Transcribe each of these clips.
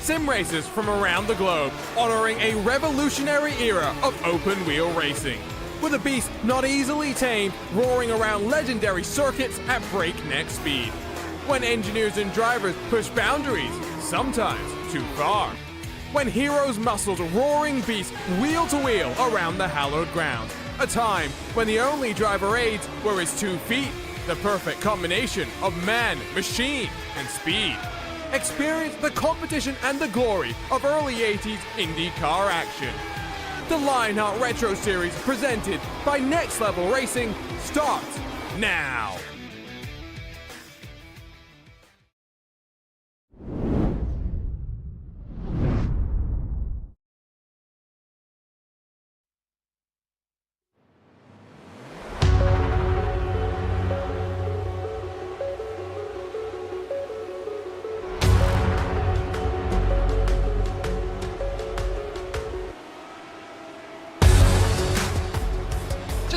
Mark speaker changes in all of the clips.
Speaker 1: Sim racers from around the globe, honoring a revolutionary era of open-wheel racing. With a beast not easily tamed, roaring around legendary circuits at breakneck speed. When engineers and drivers push boundaries, sometimes too far. When heroes muscled roaring beasts wheel to wheel around the hallowed ground. A time when the only driver aids were his 2 feet, the perfect combination of man, machine, and speed. Experience the competition and the glory of early 80s IndyCar action. The Lionheart Retro Series presented by Next Level Racing starts now.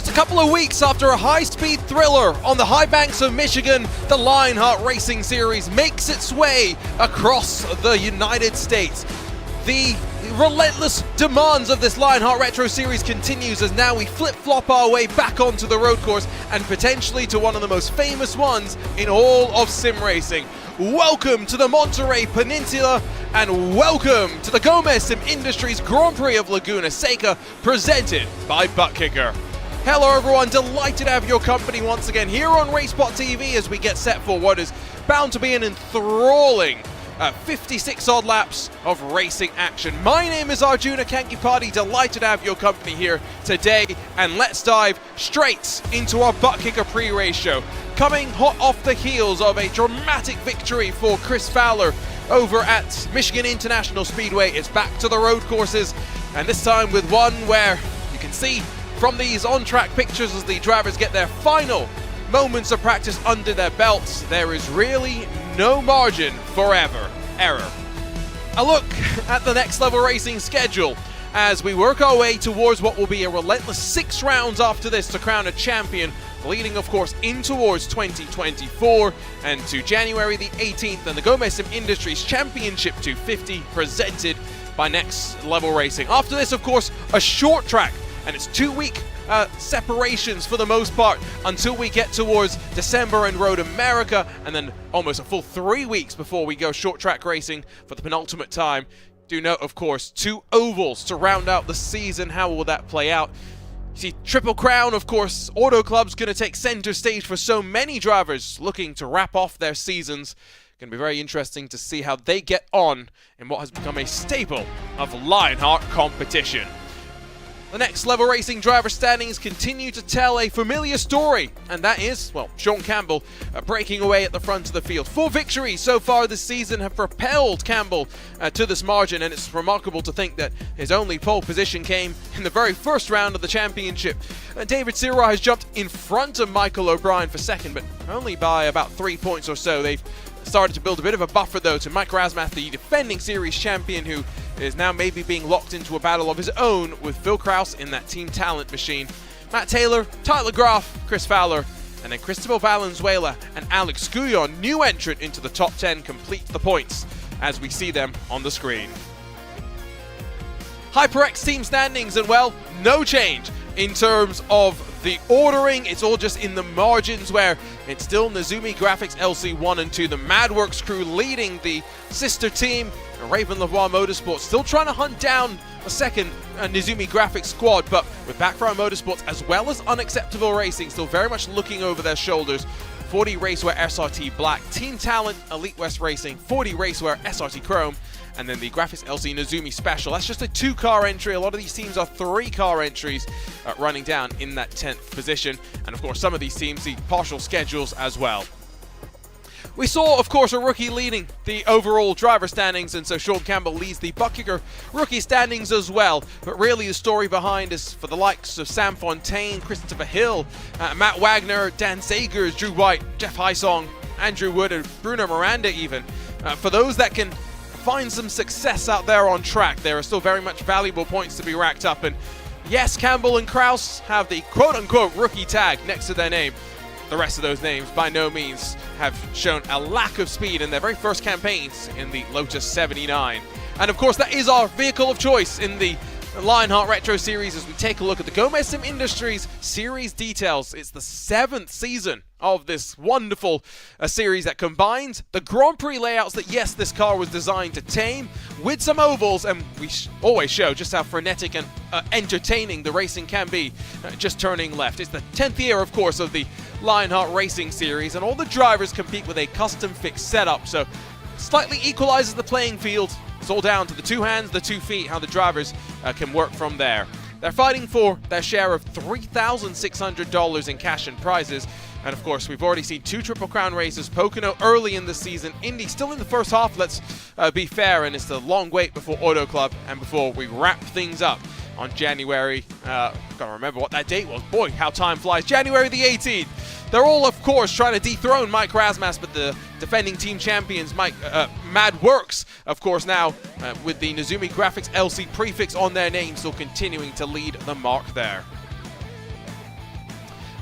Speaker 2: A couple of weeks after a high-speed thriller on the high banks of Michigan, the Lionheart Racing Series makes its way across the United States. The relentless demands of this Lionheart Retro Series continues as now we flip-flop our way back onto the road course and potentially to one of the most famous ones in all of sim racing. Welcome to the Monterey Peninsula and welcome to the Gomez Sim Industries Grand Prix of Laguna Seca, presented by Butt Kicker. Hello everyone, delighted to have your company once again here on RaceSpotTV as we get set for what is bound to be an enthralling 56 odd laps of racing action. My name is Arjuna Kankipati, delighted to have your company here today, and let's dive straight into our Butt Kicker pre-race show. Coming hot off the heels of a dramatic victory for Chris Fowler over at Michigan International Speedway, it's back to the road courses, and this time with one where you can see from these on-track pictures as the drivers get their final moments of practice under their belts, there is really no margin for error. A look at the Next Level Racing schedule as we work our way towards what will be a relentless 6 rounds after this to crown a champion, leading of course in towards 2024 and to January the 18th and the Gomez Sim Industries Championship 250 presented by Next Level Racing. After this, of course, a short track, and it's 2-week separations for the most part until we get towards December and Road America, and then almost a full 3 weeks before we go short track racing for the penultimate time. Do note, of course, 2 ovals to round out the season. How will that play out? You see, Triple Crown, of course, Auto Club's going to take center stage for so many drivers looking to wrap off their seasons. Going to be very interesting to see how they get on in what has become a staple of Lionheart competition. The Next Level Racing driver standings continue to tell a familiar story, and that is, well, Sean Campbell breaking away at the front of the field. 4 victories so far this season have propelled Campbell to this margin, and it's remarkable to think that his only pole position came in the very first round of the championship. David Sirra has jumped in front of Michael O'Brien for second, but only by about 3 points or so. They've started to build a bit of a buffer, though, to Mike Razmath, the defending series champion, who is now maybe being locked into a battle of his own with Phil Kraus in that Team Talent machine. Matt Taylor, Tyler Graff, Chris Fowler, and then Cristobal Valenzuela and Alex Guyon, new entrant into the top 10, complete the points as we see them on the screen. HyperX team standings, and well, no change in terms of the ordering, it's all just in the margins where it's still Nezumi Graphics LC1 and 2, the MadWorks crew leading the sister team, Raven Lavoie Motorsports, still trying to hunt down a second Nezumi Graphics squad, but with Backfire Motorsports as well as Unacceptable Racing still very much looking over their shoulders. 40 Raceware SRT Black, Team Talent Elite West Racing, 40 Raceware SRT Chrome, and then the Graphics LC Nezumi Special. That's just a 2-car entry. A lot of these teams are 3-car entries running down in that 10th position. And of course, some of these teams see partial schedules as well. We saw, of course, a rookie leading the overall driver standings, and so Sean Campbell leads the butt kicker rookie standings as well. But really the story behind is for the likes of Sam Fontaine, Christopher Hill, Matt Wagner, Dan Sagers, Drew White, Jeff Hysong, Andrew Wood, and Bruno Miranda even. For those that can find some success out there on track, there are still very much valuable points to be racked up. And yes, Campbell and Kraus have the quote-unquote rookie tag next to their name. The rest of those names by no means have shown a lack of speed in their very first campaigns in the Lotus 79. And of course, that is our vehicle of choice in the Lionheart Retro Series as we take a look at the Gomez Sim Industries Series details. It's the 7th season of this wonderful series that combines the Grand Prix layouts that, yes, this car was designed to tame with some ovals, and we always show just how frenetic and entertaining the racing can be just turning left. It's the 10th year, of course, of the Lionheart Racing Series, and all the drivers compete with a custom-fixed setup, so slightly equalizes the playing field. It's all down to the 2 hands, the 2 feet, how the drivers can work from there. They're fighting for their share of $3,600 in cash and prizes. And of course, we've already seen 2 Triple Crown races. Pocono early in the season. Indy still in the first half, let's be fair. And it's a long wait before Auto Club and before we wrap things up on January. Gotta remember what that date was. Boy, how time flies. January the 18th. They're all, of course, trying to dethrone Mike Razmas, but the defending team champions, MadWorks, of course, now with the Nezumi Graphics LC prefix on their name, still continuing to lead the mark there.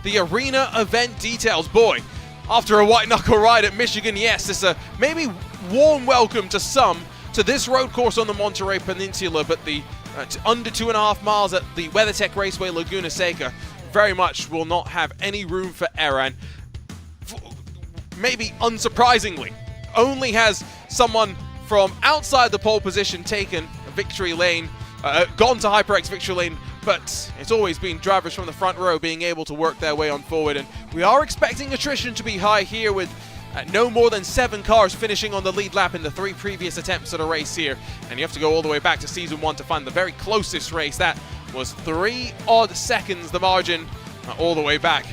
Speaker 2: The arena event details. Boy, after a white knuckle ride at Michigan, yes, it's a maybe warm welcome to some to this road course on the Monterey Peninsula, but the under 2.5 miles at the WeatherTech Raceway Laguna Seca very much will not have any room for error, and maybe unsurprisingly only has someone from outside the pole position taken a victory lane, gone to HyperX victory lane, but it's always been drivers from the front row being able to work their way on forward, and we are expecting attrition to be high here with no more than 7 cars finishing on the lead lap in the 3 previous attempts at a race here. And you have to go all the way back to season 1 to find the very closest race. That was 3 odd seconds, the margin, all the way back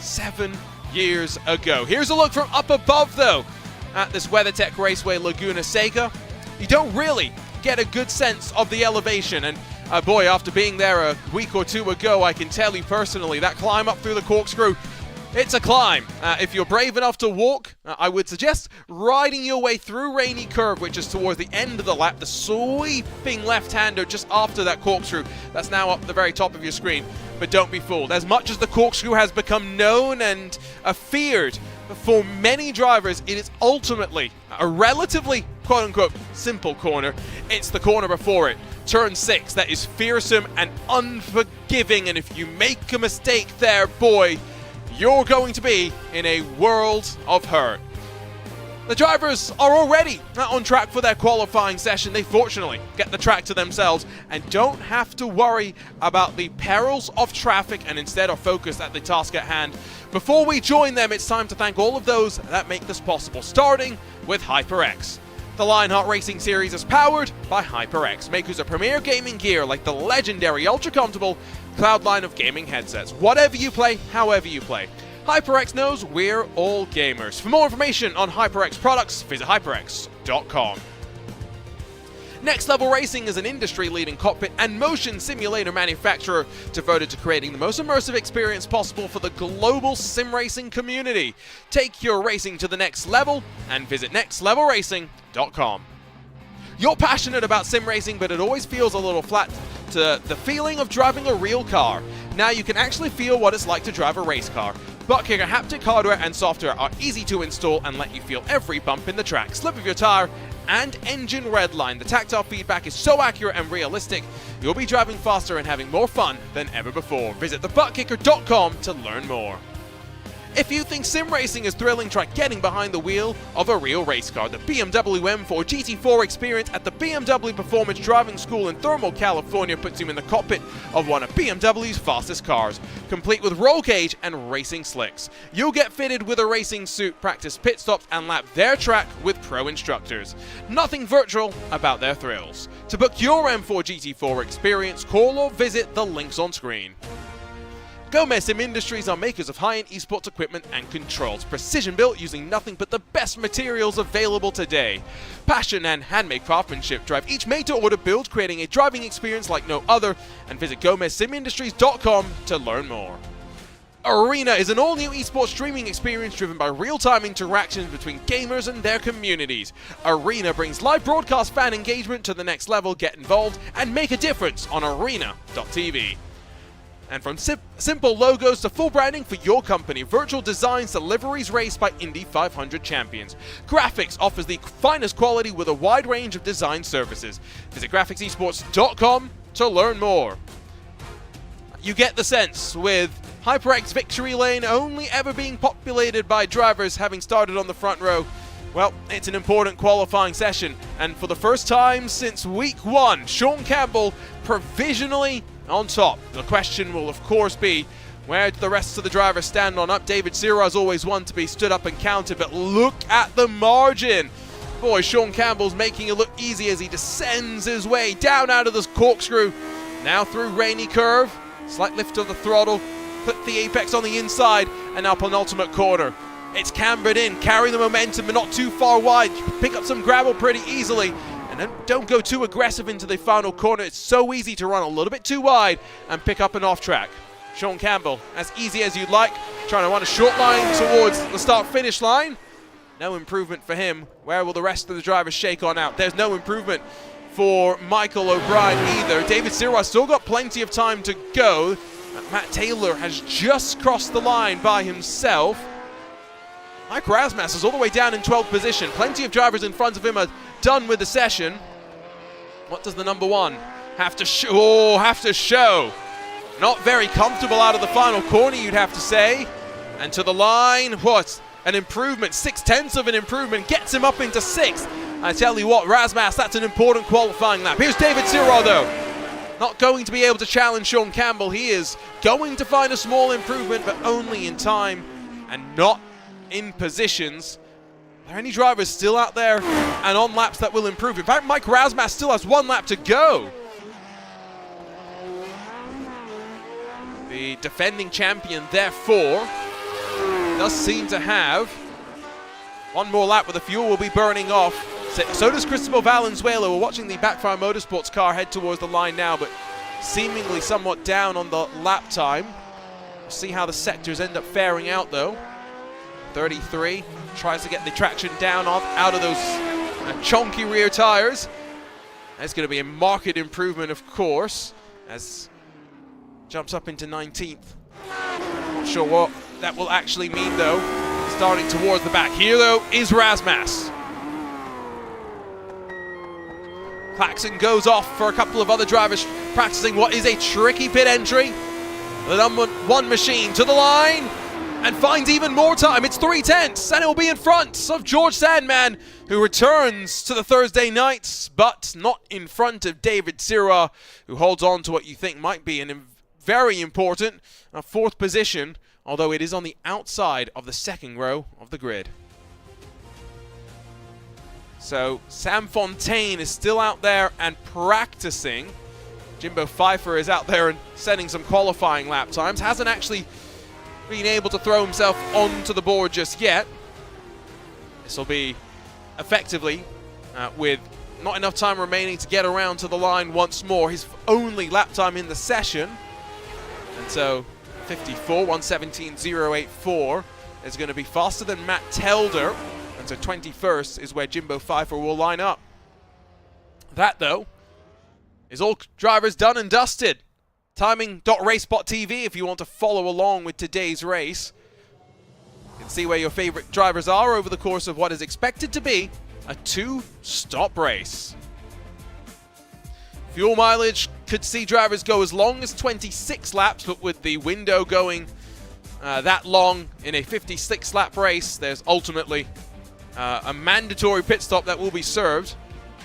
Speaker 2: 7 years ago. Here's a look from up above, though, at this WeatherTech Raceway Laguna Seca. You don't really get a good sense of the elevation, and boy, after being there a week or 2 ago, I can tell you personally, that climb up through the corkscrew, it's a climb. If you're brave enough to walk, I would suggest riding your way through Rainy Curve, which is towards the end of the lap, the sweeping left-hander just after that corkscrew. That's now up the very top of your screen. But don't be fooled. As much as the corkscrew has become known and feared for many drivers, it is ultimately a relatively, quote-unquote, simple corner. It's the corner before it. Turn 6, that is fearsome and unforgiving, and if you make a mistake there, boy, you're going to be in a world of hurt. The drivers are already on track for their qualifying session. They fortunately get the track to themselves and don't have to worry about the perils of traffic and instead are focused at the task at hand. Before we join them, it's time to thank all of those that make this possible, starting with HyperX. The Lionheart Racing Series is powered by HyperX, makers of premier gaming gear like the legendary ultra-comfortable cloud line of gaming headsets. Whatever you play, however you play, HyperX knows we're all gamers. For more information on HyperX products, visit hyperx.com. Next Level Racing is an industry-leading cockpit and motion simulator manufacturer devoted to creating the most immersive experience possible for the global sim racing community. Take your racing to the next level and visit nextlevelracing.com. You're passionate about sim racing, but it always feels a little flat to the feeling of driving a real car. Now you can actually feel what it's like to drive a race car. Buttkicker haptic hardware and software are easy to install and let you feel every bump in the track, slip of your tire, and engine redline. The tactile feedback is so accurate and realistic, you'll be driving faster and having more fun than ever before. Visit thebuttkicker.com to learn more. If you think sim racing is thrilling, try getting behind the wheel of a real race car. The BMW M4 GT4 experience at the BMW Performance Driving School in Thermal, California puts you in the cockpit of one of BMW's fastest cars, complete with roll cage and racing slicks. You'll get fitted with a racing suit, practice pit stops, and lap their track with pro instructors. Nothing virtual about their thrills. To book your M4 GT4 experience, call or visit the links on screen. Gomez Sim Industries are makers of high-end esports equipment and controls, precision-built using nothing but the best materials available today. Passion and handmade craftsmanship drive each made-to-order build, creating a driving experience like no other, and visit GomezSimIndustries.com to learn more. Arena is an all-new esports streaming experience driven by real-time interactions between gamers and their communities. Arena brings live broadcast fan engagement to the next level. Get involved and make a difference on arena.tv. And from simple logos to full branding for your company, virtual designs to liveries raced by Indy 500 champions. Graphics offers the finest quality with a wide range of design services. Visit graphicsesports.com to learn more. You get the sense, with HyperX Victory Lane only ever being populated by drivers having started on the front row, well, it's an important qualifying session, and for the first time since week 1, Sean Campbell provisionally on top. The question will of course be, where do the rest of the drivers stand on up? David Sirra is always one to be stood up and counted, but look at the margin. Boy, Sean Campbell's making it look easy as he descends his way down out of this corkscrew. Now through Rainy Curve, slight lift of the throttle, put the apex on the inside, and now penultimate corner. It's cambered in, carry the momentum but not too far wide. You can pick up some gravel pretty easily. And then don't go too aggressive into the final corner. It's so easy to run a little bit too wide and pick up an off track. Sean Campbell, as easy as you'd like, trying to run a short line towards the start-finish line. No improvement for him. Where will the rest of the drivers shake on out? There's no improvement for Michael O'Brien either. David Sirra still got plenty of time to go. Matt Taylor has just crossed the line by himself. Mike Rasmus is all the way down in 12th position. Plenty of drivers in front of him are done with the session. What does the number 1 have to show? Oh, have to show. Not very comfortable out of the final corner, you'd have to say. And to the line, what? An improvement, 0.6 of an improvement, gets him up into 6th. I tell you what, Rasmus, that's an important qualifying lap. Here's David Sirra, though. Not going to be able to challenge Sean Campbell. He is going to find a small improvement, but only in time and not in positions. Are there any drivers still out there and on laps that will improve? In fact, Mike Rasmus still has 1 lap to go. The defending champion, therefore, does seem to have 1 more lap where the fuel will be burning off. So does Cristobal Valenzuela. We're watching the Backfire Motorsports car head towards the line now, but seemingly somewhat down on the lap time. We'll see how the sectors end up faring out, though. 33 tries to get the traction down out of those chonky rear tires. That's going to be a marked improvement, of course, as jumps up into 19th. Not sure what that will actually mean, though. Starting towards the back here, though, is Rasmus. Klaxon goes off for a couple of other drivers practicing what is a tricky pit entry. The number 1 machine to the line and finds even more time. It's 3/10, and it will be in front of George Sandman, who returns to the Thursday nights, but not in front of David Sirra, who holds on to what you think might be a very important 4th position, although it is on the outside of the 2nd row of the grid. So Sam Fontaine is still out there and practicing. Jimbo Pfeiffer is out there and setting some qualifying lap times. Hasn't actually been able to throw himself onto the board just yet. This will be effectively with not enough time remaining to get around to the line once more. His only lap time in the session. And so 54, 1:17.084 is going to be faster than Matt Telder. And so 21st is where Jimbo Pfeiffer will line up. That, though, is all drivers done and dusted. Timing.RaceSpotTV if you want to follow along with today's race. You can see where your favorite drivers are over the course of what is expected to be a 2-stop race. Fuel mileage could see drivers go as long as 26 laps, but with the window going that long in a 56-lap race, there's ultimately a mandatory pit stop that will be served.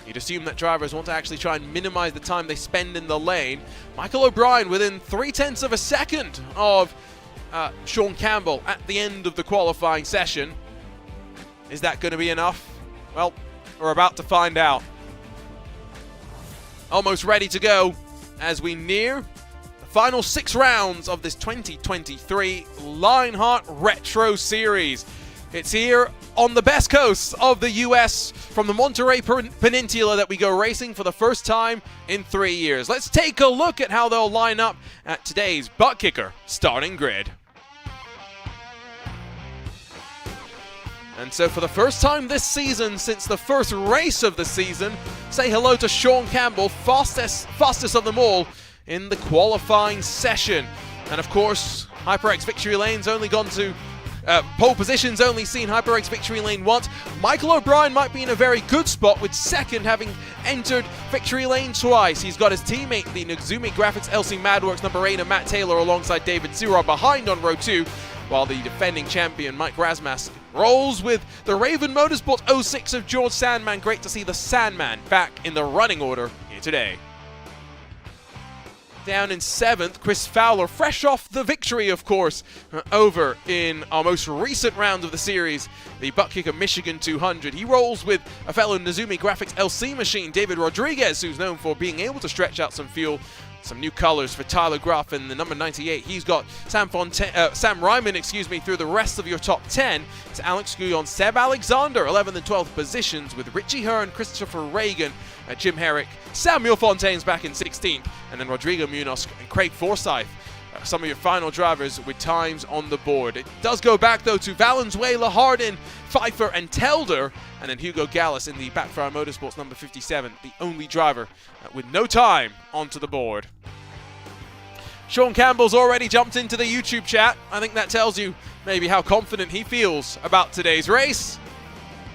Speaker 2: You'd assume that drivers want to actually try and minimize the time they spend in the lane. Michael O'Brien within 0.3 of a second of Sean Campbell at the end of the qualifying session. Is that going to be enough? Well, we're about to find out. Almost ready to go as we near the final 6 rounds of this 2023 Lionheart Retro Series. It's here on the best coast of the US from the Monterey Peninsula that we go racing for the first time in 3 years. Let's take a look at how they'll line up at today's butt kicker starting grid. And so for the first time this season, since the first race of the season, say hello to Sean Campbell, fastest of them all in the qualifying session. And of course, HyperX Victory Lane's only gone to pole position's only seen HyperX Victory Lane once. Michael O'Brien might be in a very good spot with second having entered Victory Lane twice. He's got his teammate, the Nexumi Graphics LC Madworks number 8 and Matt Taylor alongside David Zero behind on row 2, while the defending champion Mike Razmas rolls with the Raven Motorsport 06 of George Sandman. Great to see the Sandman back in the running order here today. Down in 7th, Chris Fowler, fresh off the victory, of course, over in our most recent round of the series, the butt kicker Michigan 200. He rolls with a fellow Nexumi Graphics LC machine, David Rodriguez, who's known for being able to stretch out some fuel. Some new colors for Tyler Groff in the number 98. He's got Sam Ryman, through the rest of your top 10. It's Alex Guyon, Seb Alexander, 11th and 12th positions with Richie Hearn, Christopher Reagan, Jim Herrick, Samuel Fontaine's back in 16th, and then Rodrigo Munoz and Craig Forsyth. Some of your final drivers with times on the board. It does go back though to Valenzuela, Hardin, Pfeiffer and Telder, and then Hugo Gallus in the Backfire Motorsports number 57, the only driver with no time onto the board. Sean Campbell's already jumped into the YouTube chat. I think that tells you maybe how confident he feels about today's race.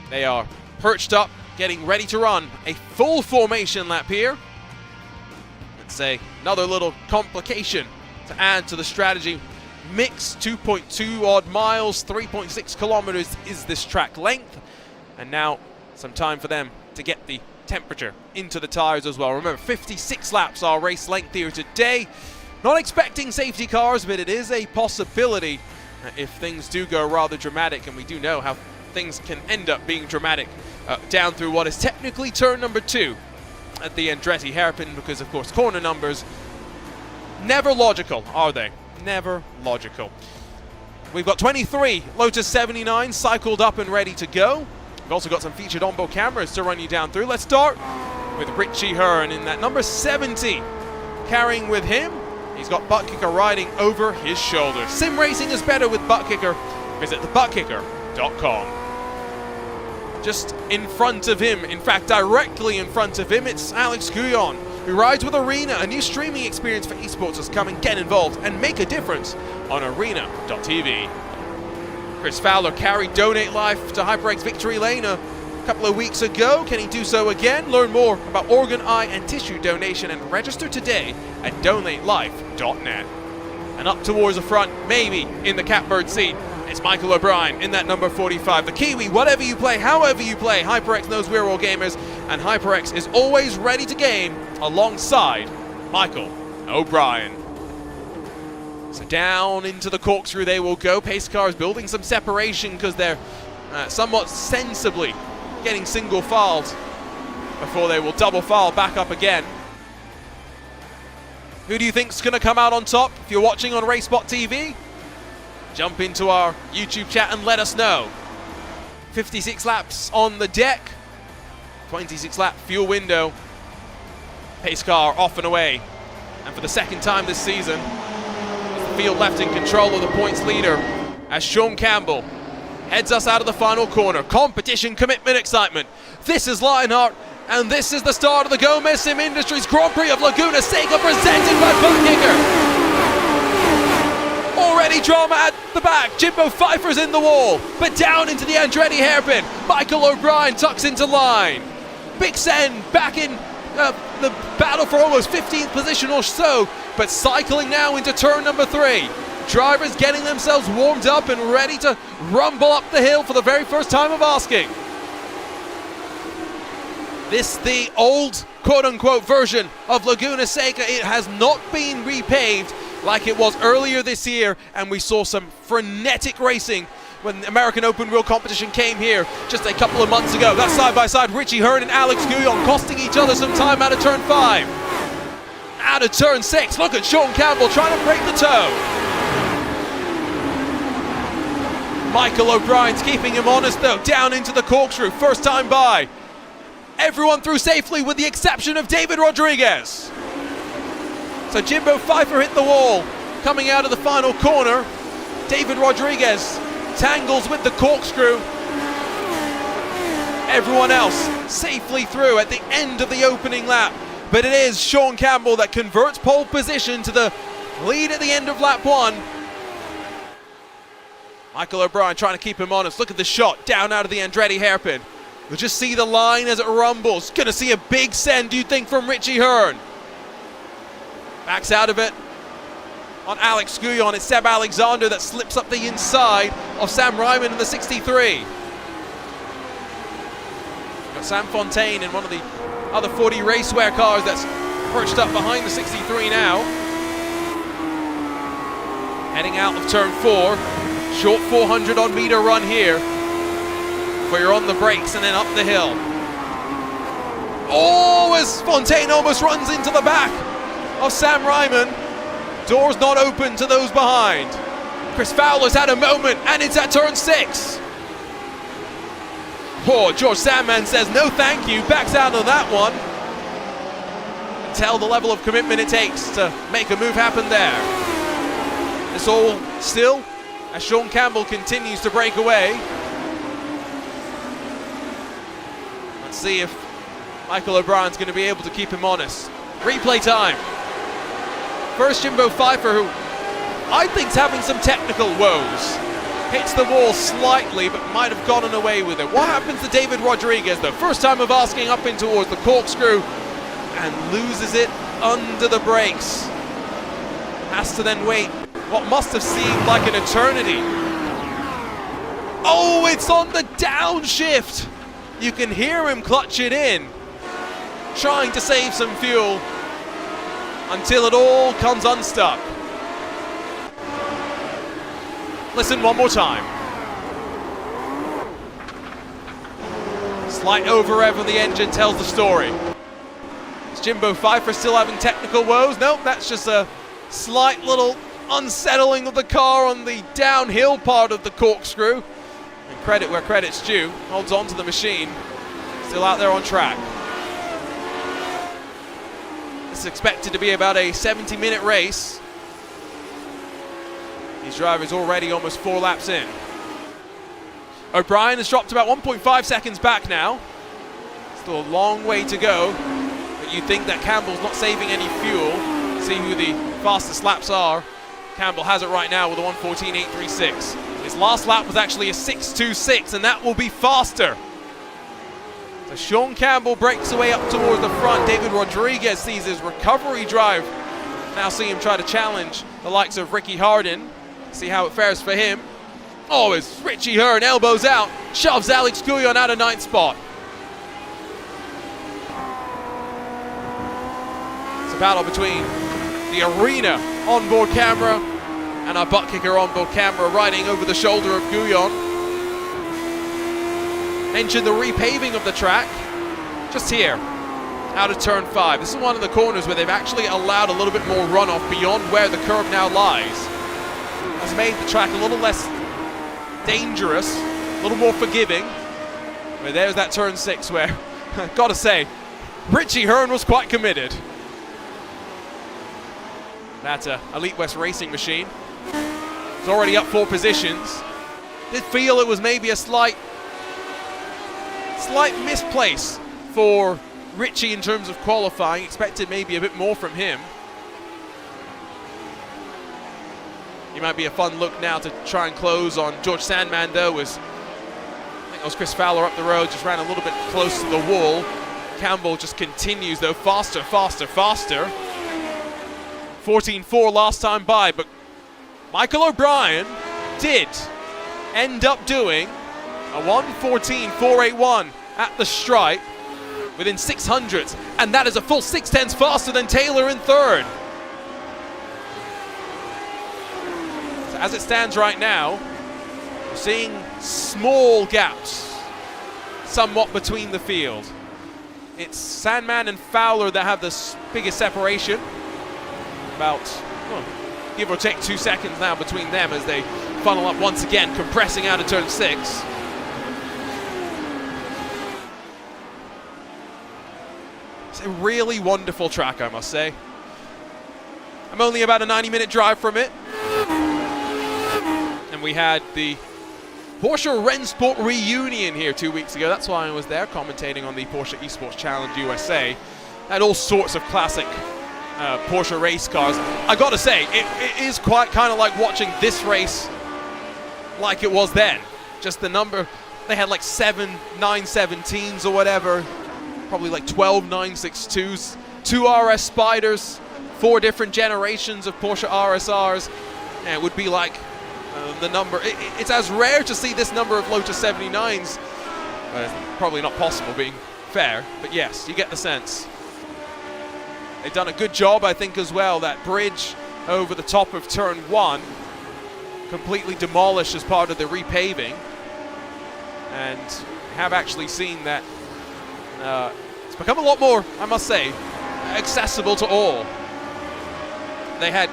Speaker 2: They are perched up, getting ready to run a full formation lap here. Let's say another little complication to add to the strategy mix. 2.2 odd miles, 3.6 kilometers is this track length, and now some time for them to get the temperature into the tires as well. Remember, 56 laps our race length here today. Not expecting safety cars, but it is a possibility if things do go rather dramatic, and we do know how things can end up being dramatic down through what is technically turn number 2 at the Andretti hairpin, because of course corner numbers never logical, are they? Never logical. We've got 23 Lotus 79 cycled up and ready to go. We've also got some featured onboard cameras to run you down through. Let's start with Richie Hearn in that number 70. Carrying with him, he's got butt kicker riding over his shoulder. Sim racing is better with butt kicker. Visit thebuttkicker.com. Just in front of him, in fact directly in front of him, it's Alex Guyon, who rides with Arena, a new streaming experience for esports. Come and get involved and make a difference on arena.tv. Chris Fowler carried Donate Life to HyperX Victory Lane a couple of weeks ago. Can he do so again? Learn more about organ, eye and tissue donation and register today at donatelife.net. And up towards the front, maybe in the catbird seat, it's Michael O'Brien in that number 45. The Kiwi, whatever you play, however you play, HyperX knows we're all gamers, and HyperX is always ready to game alongside Michael O'Brien. So down into the corkscrew they will go. Pace cars building some separation because they're somewhat sensibly getting single filed before they will double file back up again. Who do you think's going to come out on top? If you're watching on RaceSpotTV, jump into our YouTube chat and let us know. 56 laps on the deck, 26 lap fuel window. Pace car off and away. And for the second time this season, the field left in control of the points leader as Sean Campbell heads us out of the final corner. Competition, commitment, excitement. This is Lionheart, and this is the start of the Gomez Sim Industries Grand Prix of Laguna Seca, presented by Butt Kicker. Already drama at the back. Jimbo Pfeiffer's in the wall, but down into the Andretti hairpin. Michael O'Brien tucks into line. Big Sen back in the battle for almost 15th position or so, but cycling now into turn number 3. Drivers getting themselves warmed up and ready to rumble up the hill for the very first time of asking. This the old quote-unquote version of Laguna Seca. It has not been repaved like it was earlier this year, and we saw some frenetic racing when the American Open Wheel competition came here just a couple of months ago. That's side-by-side Richie Hearn and Alex Guyon costing each other some time out of turn 5. Out of turn 6, look at Sean Campbell trying to break the toe. Michael O'Brien's keeping him honest though, down into the corkscrew, first time by. Everyone through safely with the exception of David Rodriguez. So Jimbo Pfeiffer hit the wall coming out of the final corner. David Rodriguez tangles with the corkscrew. Everyone else safely through at the end of the opening lap. But it is Sean Campbell that converts pole position to the lead at the end of lap 1. Michael O'Brien trying to keep him honest. Look at the shot down out of the Andretti hairpin. We'll just see the line as it rumbles. Gonna see a big send, do you think, from Richie Hearn? Backs out of it on Alex Guyon. It's Seb Alexander that slips up the inside of Sam Ryman in the 63. Got Sam Fontaine in one of the other 40 racewear cars that's perched up behind the 63 now. Heading out of turn 4. Short 400 on meter run here. Where you're on the brakes and then up the hill. Oh, as Fontaine almost runs into the back of Sam Ryman. Doors not open to those behind. Chris Fowler's had a moment and it's at turn 6. Poor George Sandman says no thank you, backs out of that one. Tell the level of commitment it takes to make a move happen there. It's all still as Sean Campbell continues to break away. Let's see if Michael O'Brien's going to be able to keep him honest. Replay time. First Jimbo Pfeiffer, who I think's having some technical woes. Hits the wall slightly, but might have gotten away with it. What happens to David Rodriguez, though? First time of asking up in towards the corkscrew and loses it under the brakes. Has to then wait what must have seemed like an eternity. Oh, it's on the downshift. You can hear him clutch it in, trying to save some fuel until it all comes unstuck. Listen one more time. Slight over-rev of the engine tells the story. Is Jimbo Pfeiffer still having technical woes? Nope, that's just a slight little unsettling of the car on the downhill part of the corkscrew. And credit where credit's due. Holds on to the machine. Still out there on track. This is expected to be about a 70-minute race. These drivers already almost 4 laps in. O'Brien has dropped about 1.5 seconds back now. Still a long way to go. But you think that Campbell's not saving any fuel. See who the fastest laps are. Campbell has it right now with a 1:14.836. His last lap was actually a 6:26, and that will be faster. So Sean Campbell breaks away up towards the front. David Rodriguez sees his recovery drive. Now see him try to challenge the likes of Ricky Hardin. See how it fares for him. Oh, it's Richie Hearn, elbows out, shoves Alex Guyon out of 9th spot. It's a battle between the arena onboard camera and our butt kicker onboard camera riding over the shoulder of Guyon. Mentioned the repaving of the track just here out of turn 5. This is one of the corners where they've actually allowed a little bit more runoff beyond where the curb now lies. Has made the track a little less dangerous, a little more forgiving. But there's that turn 6 where, gotta say, Richie Hearn was quite committed. That's a Elite West Racing machine. It's already up 4 positions. Did feel it was maybe a slight misplace for Richie in terms of qualifying. Expected maybe a bit more from him. He might be a fun look now to try and close on George Sandman, though, as I think it was Chris Fowler up the road, just ran a little bit close to the wall. Campbell just continues, though, faster, faster, faster. 14.4 last time by, but Michael O'Brien did end up doing a 1:14.481 at the stripe within 600s, and that is a full 6/10 faster than Taylor in third. So as it stands right now, we're seeing small gaps somewhat between the field. It's Sandman and Fowler that have the biggest separation, about give or take 2 seconds now between them as they funnel up once again, compressing out of turn 6. It's a really wonderful track, I must say. I'm only about a 90-minute drive from it. And we had the Porsche Rennsport reunion here 2 weeks ago. That's why I was there commentating on the Porsche Esports Challenge USA. Had all sorts of classic Porsche race cars. I gotta say, it is quite kind of like watching this race like it was then. Just the number, they had like 7 917s or whatever, probably like 12 962s, 2 RS Spiders, 4 different generations of Porsche RSRs, and it would be like the number, it's as rare to see this number of Lotus 79s, probably not possible being fair, but yes, you get the sense. They've done a good job, I think, as well. That bridge over the top of turn 1 completely demolished as part of the repaving, and have actually seen that it's become a lot more, I must say, accessible to all. They had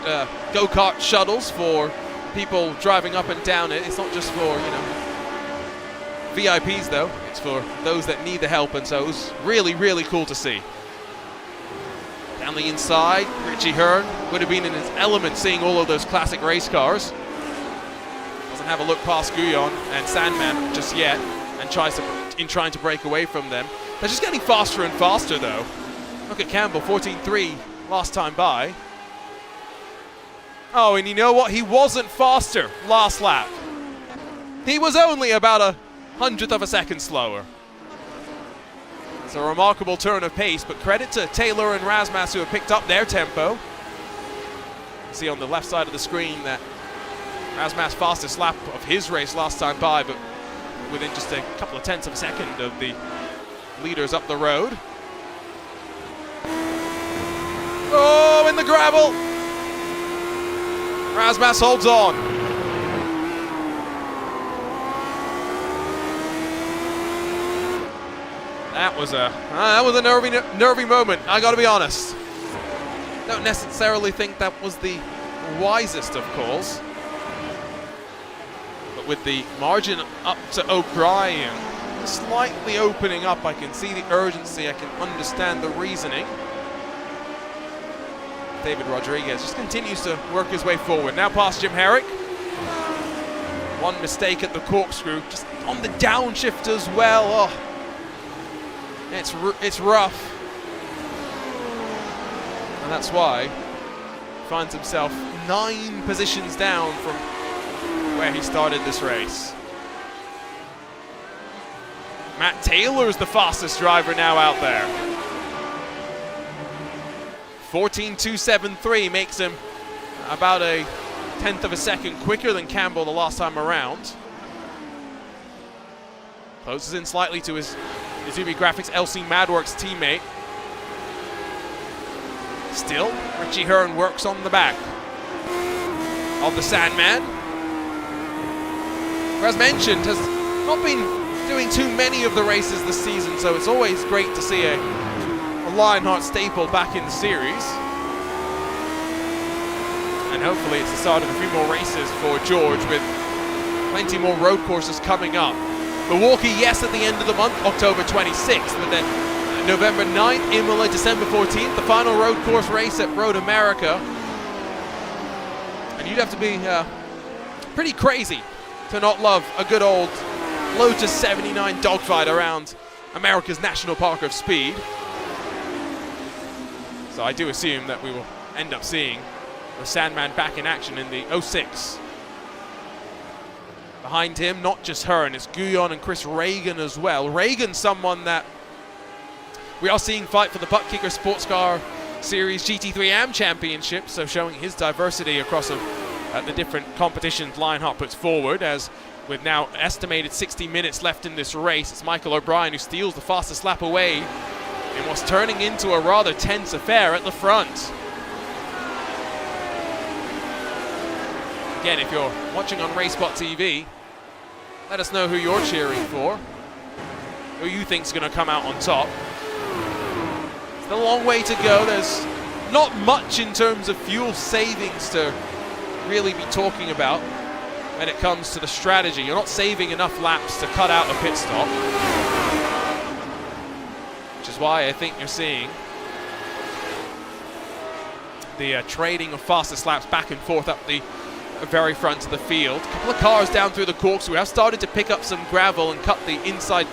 Speaker 2: go-kart shuttles for people driving up and down it. It's not just for, VIPs, though. It's for those that need the help, and so it was really, really cool to see. Down the inside, Richie Hearn would have been in his element seeing all of those classic race cars. Doesn't have a look past Guyon and Sandman just yet, and trying to break away from them. They're just getting faster and faster, though. Look at Campbell, 14.3 last time by. Oh, and you know what? He wasn't faster last lap. He was only about a 100th of a second slower. It's a remarkable turn of pace, but credit to Taylor and Razmas who have picked up their tempo. You see on the left side of the screen that Razmas' fastest lap of his race last time by, but within just a couple of tenths of a second of the leaders up the road. Oh, in the gravel! Razmas holds on. That was a nervy moment, I gotta be honest. Don't necessarily think that was the wisest of calls. But with the margin up to O'Brien slightly opening up, I can see the urgency, I can understand the reasoning. David Rodriguez just continues to work his way forward. Now past Jim Herrick. One mistake at the corkscrew, just on the downshift as well. Oh. It's rough, and that's why he finds himself 9 positions down from where he started this race. Matt Taylor's the fastest driver now out there. 14.273 makes him about a 1/10 of a second quicker than Campbell the last time around. Closes in slightly to his Izumi Graphics LC Madworks teammate. Still, Richie Hearn works on the back of the Sandman. Who, as mentioned, has not been doing too many of the races this season, so it's always great to see a Lionheart staple back in the series. And hopefully it's the start of a few more races for George, with plenty more road courses coming up. Milwaukee, yes, at the end of the month, October 26th, but then November 9th, Imola, December 14th, the final road course race at Road America. And you'd have to be pretty crazy to not love a good old Lotus 79 dogfight around America's National Park of Speed. So I do assume that we will end up seeing the Sandman back in action in the 06 behind him, not just her, and it's Guyon and Chris Reagan as well. Reagan, someone that we are seeing fight for the Butt Kicker Sports Car Series GT3 AM Championship, so showing his diversity across the different competitions Lionheart puts forward. As with now estimated 60 minutes left in this race, it's Michael O'Brien who steals the fastest lap away in what's turning into a rather tense affair at the front. Again, if you're watching on RaceSpotTV, let us know who you're cheering for, who you think's going to come out on top. It's a long way to go. There's not much in terms of fuel savings to really be talking about when it comes to the strategy. You're not saving enough laps to cut out a pit stop, which is why I think you're seeing the trading of fastest laps back and forth up the very front of the field. A couple of cars down through the corkscrew have started to pick up some gravel and cut the inside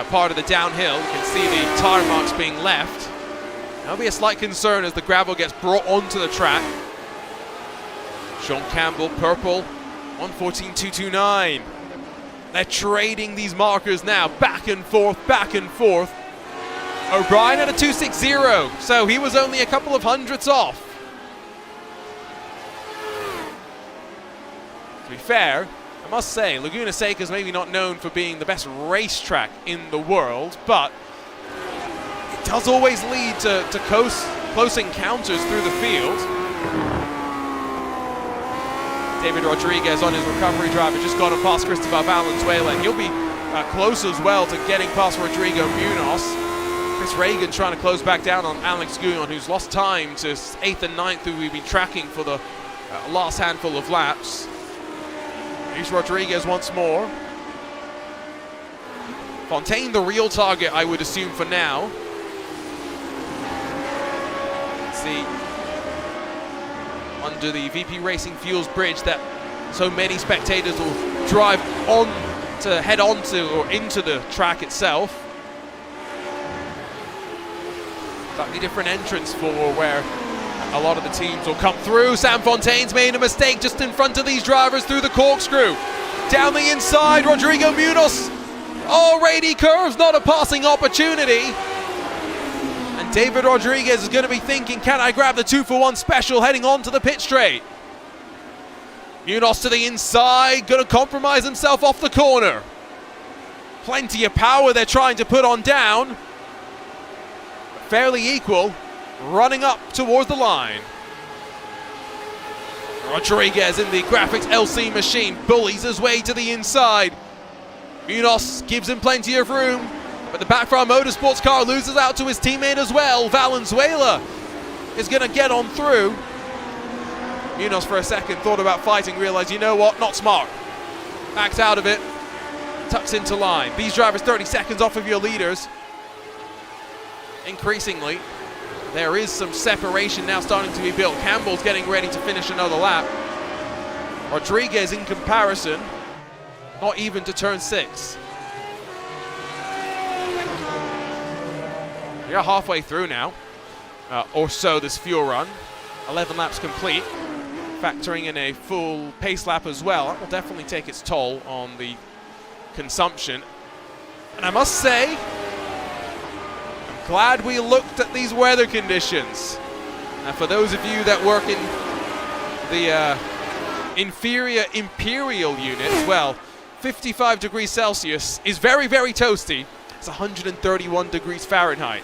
Speaker 2: part of the downhill. You can see the tire marks being left. There'll be a slight concern as the gravel gets brought onto the track. Sean Campbell, purple, 1:14.229. They're trading these markers now, back and forth, back and forth. O'Brien at a 2:60, so he was only a couple of hundredths off. To be fair, I must say, Laguna Seca is maybe not known for being the best racetrack in the world, but it does always lead to close encounters through the field. David Rodriguez on his recovery drive has just gone past Cristobal Valenzuela, and he'll be close as well to getting past Rodrigo Munoz. Chris Reagan trying to close back down on Alex Guyon, who's lost time to 8th and 9th, who we've been tracking for the last handful of laps. Here's Rodriguez once more. Fontaine the real target, I would assume, for now. Let's see, under the VP Racing Fuels bridge that so many spectators will drive on to head onto or into the track itself. Slightly different entrance for where a lot of the teams will come through. Sam Fontaine's made a mistake just in front of these drivers through the corkscrew. Down the inside, Rodrigo Munoz already curves, not a passing opportunity. And David Rodriguez is going to be thinking, can I grab the 2-for-1 special heading on to the pit straight? Munoz to the inside, going to compromise himself off the corner. Plenty of power they're trying to put on down. Fairly equal, running up towards the line. Rodriguez in the graphics LC machine bullies his way to the inside. Munoz gives him plenty of room, but the Backfire Motorsports car loses out to his teammate as well. Valenzuela is going to get on through. Munoz for a second thought about fighting, realized, you know what, not smart. Backs out of it, tucks into line. These drivers 30 seconds off of your leaders. Increasingly, there is some separation now starting to be built. Campbell's getting ready to finish another lap. Rodriguez, in comparison, not even to turn 6. We are halfway through now, or so, this fuel run. 11 laps complete, factoring in a full pace lap as well. That will definitely take its toll on the consumption. And I must say, glad we looked at these weather conditions. And for those of you that work in the inferior imperial units, well, 55 degrees Celsius is very, very toasty. It's 131 degrees Fahrenheit.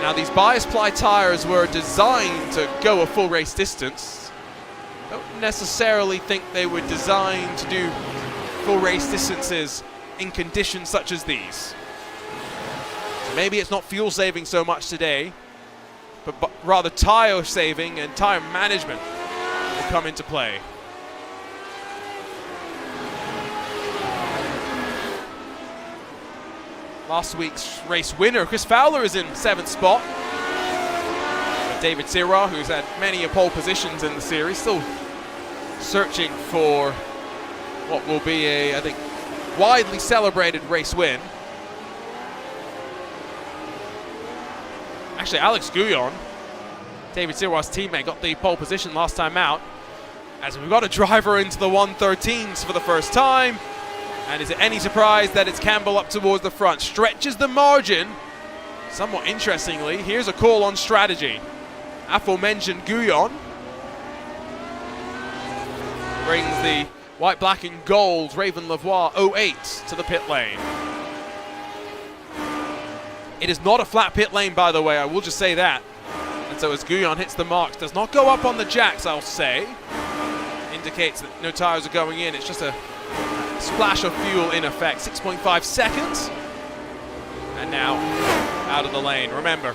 Speaker 2: Now, these bias ply tires were designed to go a full race distance. Don't necessarily think they were designed to do full race distances in conditions such as these. Maybe it's not fuel saving so much today, but rather tire saving and tire management will come into play. Last week's race winner, Chris Fowler, is in 7th spot. David Sirra, who's had many pole positions in the series, still searching for what will be a, I think, widely celebrated race win. Actually, Alex Guyon, David Sirra's teammate, got the pole position last time out. as we've got a driver into the 113s for the first time. And is it any surprise that it's Campbell up towards the front? Stretches the margin. Somewhat interestingly, here's a call on strategy. Aforementioned Guyon brings the white, black and gold Raven Lavoie 08 to the pit lane. It is not a flat pit lane, by the way, I will just say that. And so as Guyon hits the marks, does not go up on the jacks, I'll say. Indicates that no tires are going in. It's just a splash of fuel in effect. 6.5 seconds. And now out of the lane. Remember,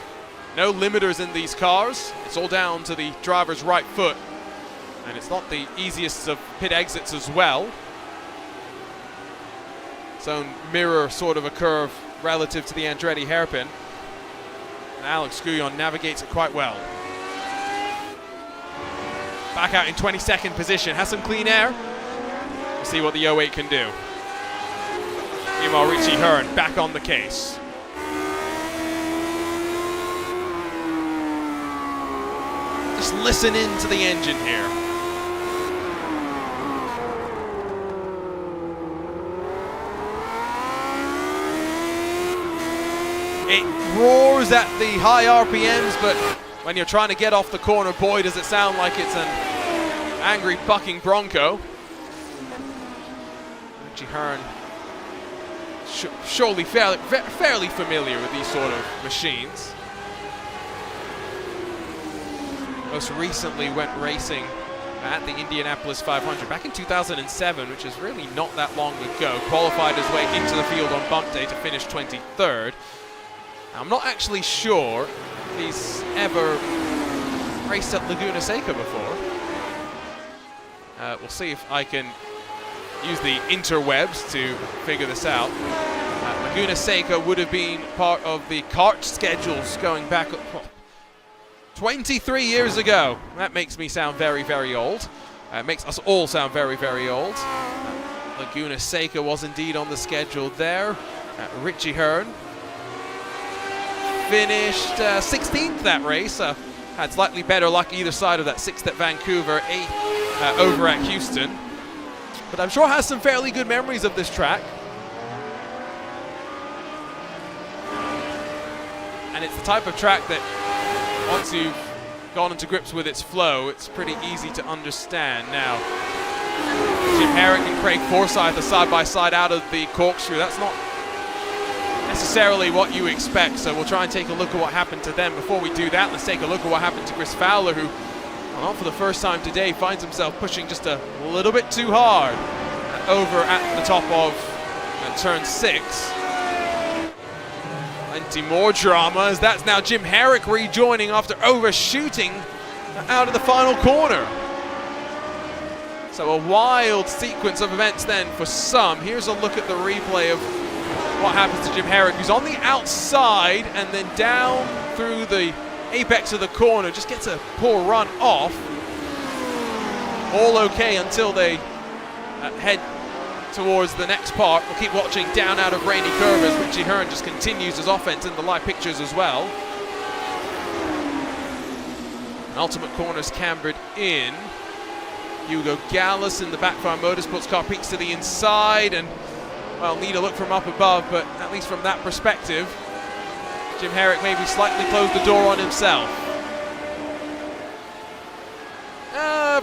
Speaker 2: no limiters in these cars. It's all down to the driver's right foot. And it's not the easiest of pit exits as well. Its own mirror sort of a curve relative to the Andretti hairpin. And Alex Guyon navigates it quite well. Back out in 22nd position, has some clean air. We'll see what the 08 can do. Meanwhile, Richie Hearn back on the case. Just listen in to the engine here. It roars at the high RPMs, but when you're trying to get off the corner, boy, does it sound like it's an angry bucking bronco. Richie Hearn, surely fairly familiar with these sort of machines. Most recently went racing at the Indianapolis 500 back in 2007, which is really not that long ago. Qualified his way into the field on bump day to finish 23rd. I'm not actually sure if he's ever raced at Laguna Seca before. We'll see if I can use the interwebs to figure this out. Laguna Seca would have been part of the kart schedules going back 23 years ago. That makes me sound very, very old. It makes us all sound very, very old. Laguna Seca was indeed on the schedule there. Richie Hearn finished 16th that race. Had slightly better luck either side of that. 6th at Vancouver, 8th over at Houston. But I'm sure has some fairly good memories of this track. And it's the type of track that once you've gone into grips with its flow, it's pretty easy to understand. Now, Jim Herrick and Craig Forsyth are side by side out of the corkscrew. That's not necessarily what you expect, so we'll try and take a look at what happened to them. Before we do that, let's take a look at what happened to Chris Fowler, who, well, for the first time today, finds himself pushing just a little bit too hard over at the top of turn 6. Plenty more drama, as that's now Jim Herrick rejoining after overshooting out of the final corner. So a wild sequence of events then for some. Here's a look at the replay of what happens to Jim Herrick, who's on the outside and then down through the apex of the corner, just gets a poor run off. All okay until they head towards the next part. We'll keep watching down out of Rainy Curve as Richie Hearn just continues his offense in the live pictures as well. Ultimate corners cambered in. Hugo Gallus in the Backfire Motorsports car peeks to the inside, and well, need a look from up above, but at least from that perspective, Jim Herrick maybe slightly closed the door on himself.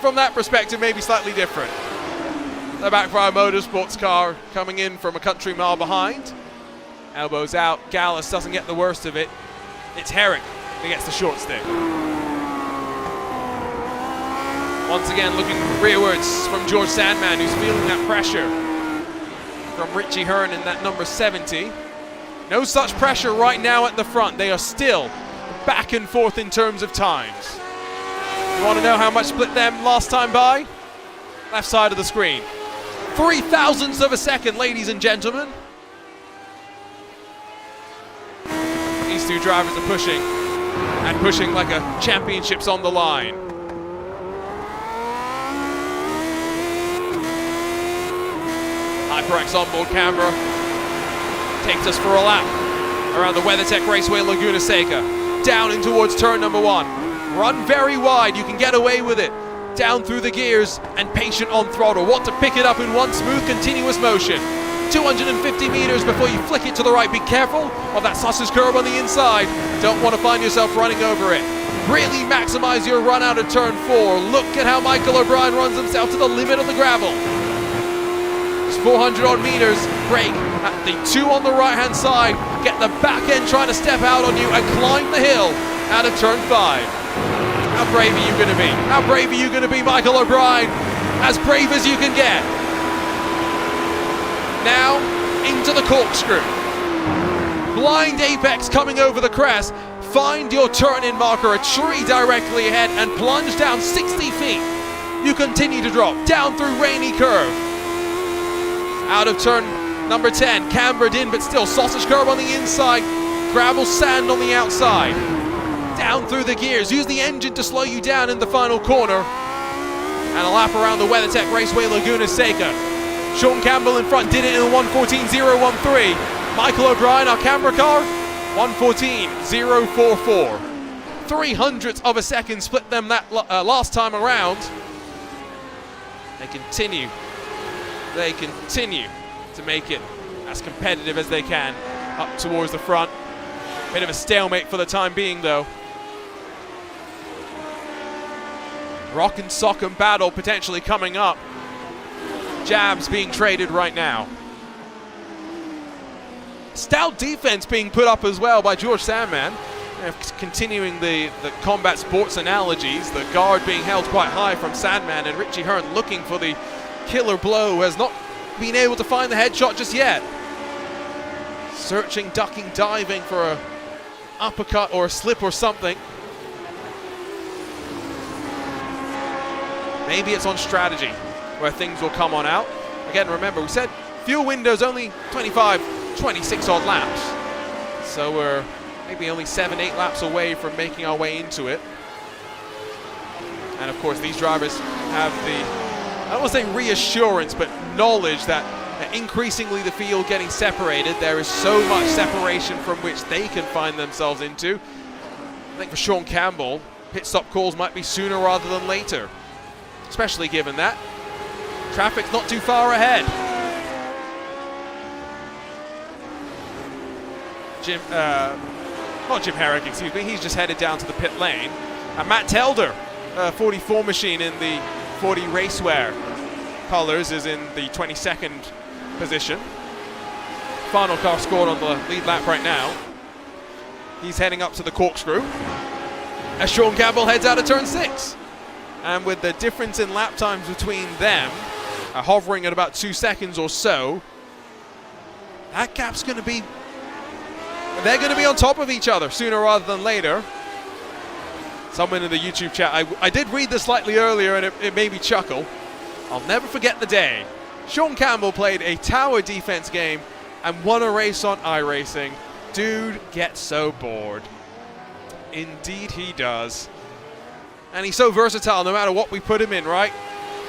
Speaker 2: From that perspective, maybe slightly different. The Backfire Motorsports car coming in from a country mile behind. Elbows out, Gallus doesn't get the worst of it. It's Herrick that gets the short stick. Once again, looking rearwards from George Sandman, who's feeling that pressure from Richie Hearn in that number 70. No such pressure right now at the front. They are still back and forth in terms of times. You want to know how much split them last time by? Left side of the screen. 0.003 of a second, ladies and gentlemen. These two drivers are pushing, and pushing like a championship's on the line. HyperX onboard camera takes us for a lap around the WeatherTech Raceway Laguna Seca, down in towards turn number 1. Run very wide, you can get away with it. down through the gears, and patient on throttle. Want to pick it up in one smooth, continuous motion. 250 meters before you flick it to the right. Be careful of that sausage curve on the inside. Don't want to find yourself running over it. Really maximize your run out of turn 4. Look at how Michael O'Brien runs himself to the limit of the gravel. It's 400 odd meters. Brake at the 2 on the right hand side. Get the back end trying to step out on you and climb the hill out of turn 5. How brave are you going to be? How brave are you going to be, Michael O'Brien? As brave as you can get. Now into the corkscrew. Blind apex coming over the crest. Find your turn-in marker, a tree directly ahead, and plunge down 60 feet. You continue to drop down through rainy curve. Out of turn number 10, cambered in, but still sausage curve on the inside, gravel sand on the outside. Down through the gears, use the engine to slow you down in the final corner. And a lap around the WeatherTech Raceway Laguna Seca. Sean Campbell in front did it in a 1:14.013. Michael O'Brien, our camera car, 1:14.044. 0.03 of a second split them that last time around. They continue to make it as competitive as they can up towards the front. Bit of a stalemate for the time being, though. Rock and sock and battle potentially coming up. Jabs being traded right now. Stout defense being put up as well by George Sandman. Continuing the combat sports analogies, the guard being held quite high from Sandman, and Richie Hearn looking for the killer blow, has not been able to find the headshot just yet. Searching, ducking, diving for a uppercut or a slip or something. Maybe it's on strategy where things will come on out. Again, remember, we said fuel window's only 25, 26 odd laps. So we're maybe only 7-8 laps away from making our way into it. And of course, these drivers have the, I don't want to say reassurance, but knowledge that increasingly the field getting separated, there is so much separation from which they can find themselves into. I think for Sean Campbell, pit stop calls might be sooner rather than later, especially given that traffic's not too far ahead. Not Jim Herrick, excuse me, he's just headed down to the pit lane. And Matt Telder, 44 machine in the 40 racewear colors, is in the 22nd position. Final car scored on the lead lap right now. He's heading up to the corkscrew as Sean Campbell heads out of turn 6. And with the difference in lap times between them, hovering at about 2 seconds or so, that gap's going to be, they're going to be on top of each other sooner rather than later. Someone in the YouTube chat, I did read this slightly earlier and it made me chuckle. I'll never forget the day Sean Campbell played a tower defense game and won a race on iRacing. Dude gets so bored. Indeed he does. And he's so versatile no matter what we put him in, right?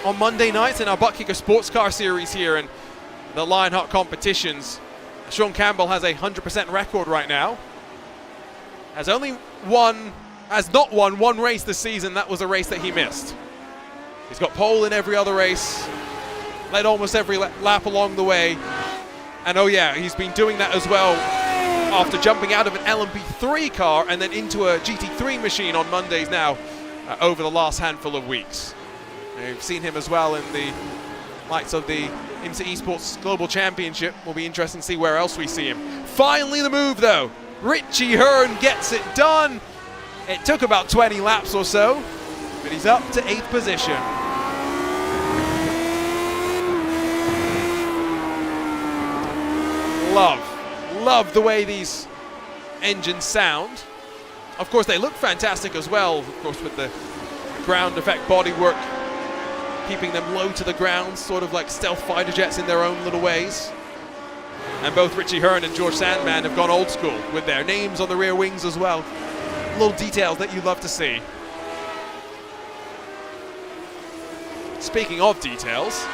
Speaker 2: On Monday nights in our Butt Kicker Sports Car Series here and the Lionheart competitions, Sean Campbell has a 100% record right now. Has not won one race this season. That was a race that he missed. He's got pole in every other race, led almost every lap along the way. And oh yeah, he's been doing that as well after jumping out of an LMP3 car and then into a GT3 machine on Mondays now over the last handful of weeks. We've seen him as well in the likes of the IMSA Esports Global Championship. Will be interesting to see where else we see him. Finally the move though. Richie Hearn gets it done. It took about 20 laps or so, but he's up to 8th position. Love the way these engines sound. Of course, they look fantastic as well, of course, with the ground effect bodywork, keeping them low to the ground, sort of like stealth fighter jets in their own little ways. And both Richie Hearn and George Sandman have gone old school with their names on the rear wings as well. Little details that you love to see. Speaking of details,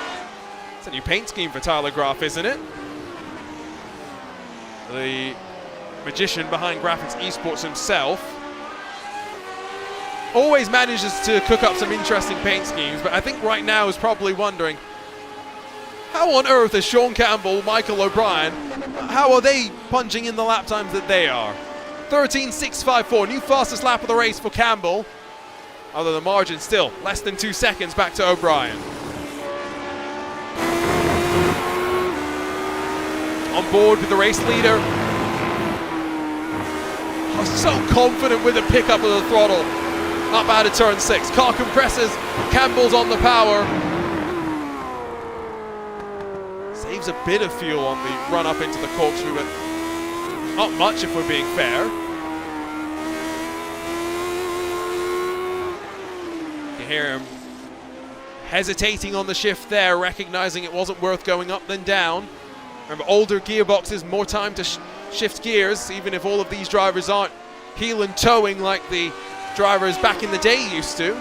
Speaker 2: it's a new paint scheme for Tyler Graf, isn't it? The magician behind Graphics Esports himself always manages to cook up some interesting paint schemes, but I think right now is probably wondering, how on earth is Sean Campbell, Michael O'Brien, how are they punching in the lap times that they are? 13.654, new fastest lap of the race for Campbell. Although the margin still less than 2 seconds back to O'Brien. On board with the race leader. Oh, so confident with the pickup of the throttle. Up out of turn 6. Car compresses. Campbell's on the power. Saves a bit of fuel on the run up into the corkscrew, but not much if we're being fair. You hear him hesitating on the shift there, recognizing it wasn't worth going up then down. Remember, older gearboxes, more time to shift gears, even if all of these drivers aren't heel and toeing like the drivers back in the day used to.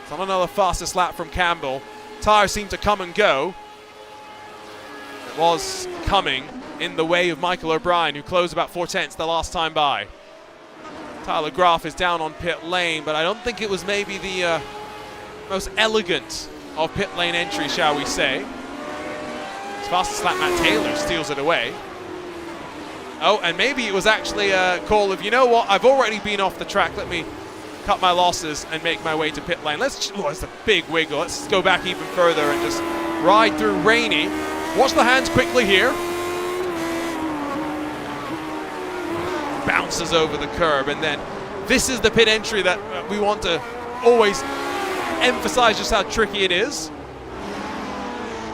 Speaker 2: It's on another fastest lap from Campbell. Tires seem to come and go. It was coming in the way of Michael O'Brien, who closed about 4/10 the last time by. Tyler Graf is down on pit lane, but I don't think it was maybe the most elegant of pit lane entries, shall we say. His fastest lap, Matt Taylor, steals it away. Oh, and maybe it was actually a call of, you know what, I've already been off the track, let me cut my losses and make my way to pit lane. It's a big wiggle. Let's go back even further and just ride through Rainey. Watch the hands quickly here. Bounces over the curb, and then this is the pit entry that we want to always emphasize just how tricky it is.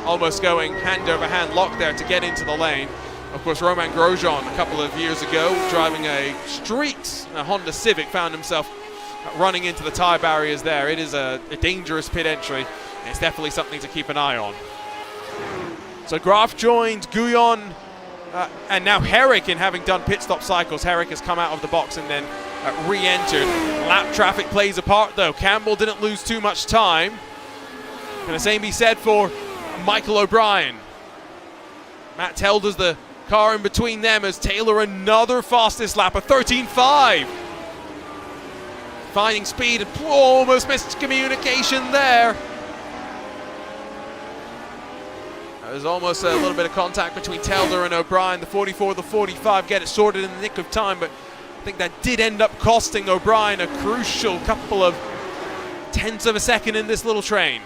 Speaker 2: Almost going hand over hand lock there to get into the lane. Of course, Romain Grosjean a couple of years ago, driving a street, a Honda Civic, found himself running into the tie barriers there. It is a dangerous pit entry, and it's definitely something to keep an eye on. So Graf joined Guyon and now Herrick in having done pit stop cycles. Herrick has come out of the box and then re-entered. Lap traffic plays a part though. Campbell didn't lose too much time. Can the same be said for Michael O'Brien? Matt Telder's the car in between them as Taylor another fastest lap, a 13.5. Finding speed and almost missed communication there. There's almost a little bit of contact between Telder and O'Brien. The 44, the 45 get it sorted in the nick of time, but I think that did end up costing O'Brien a crucial couple of tenths of a second in this little train.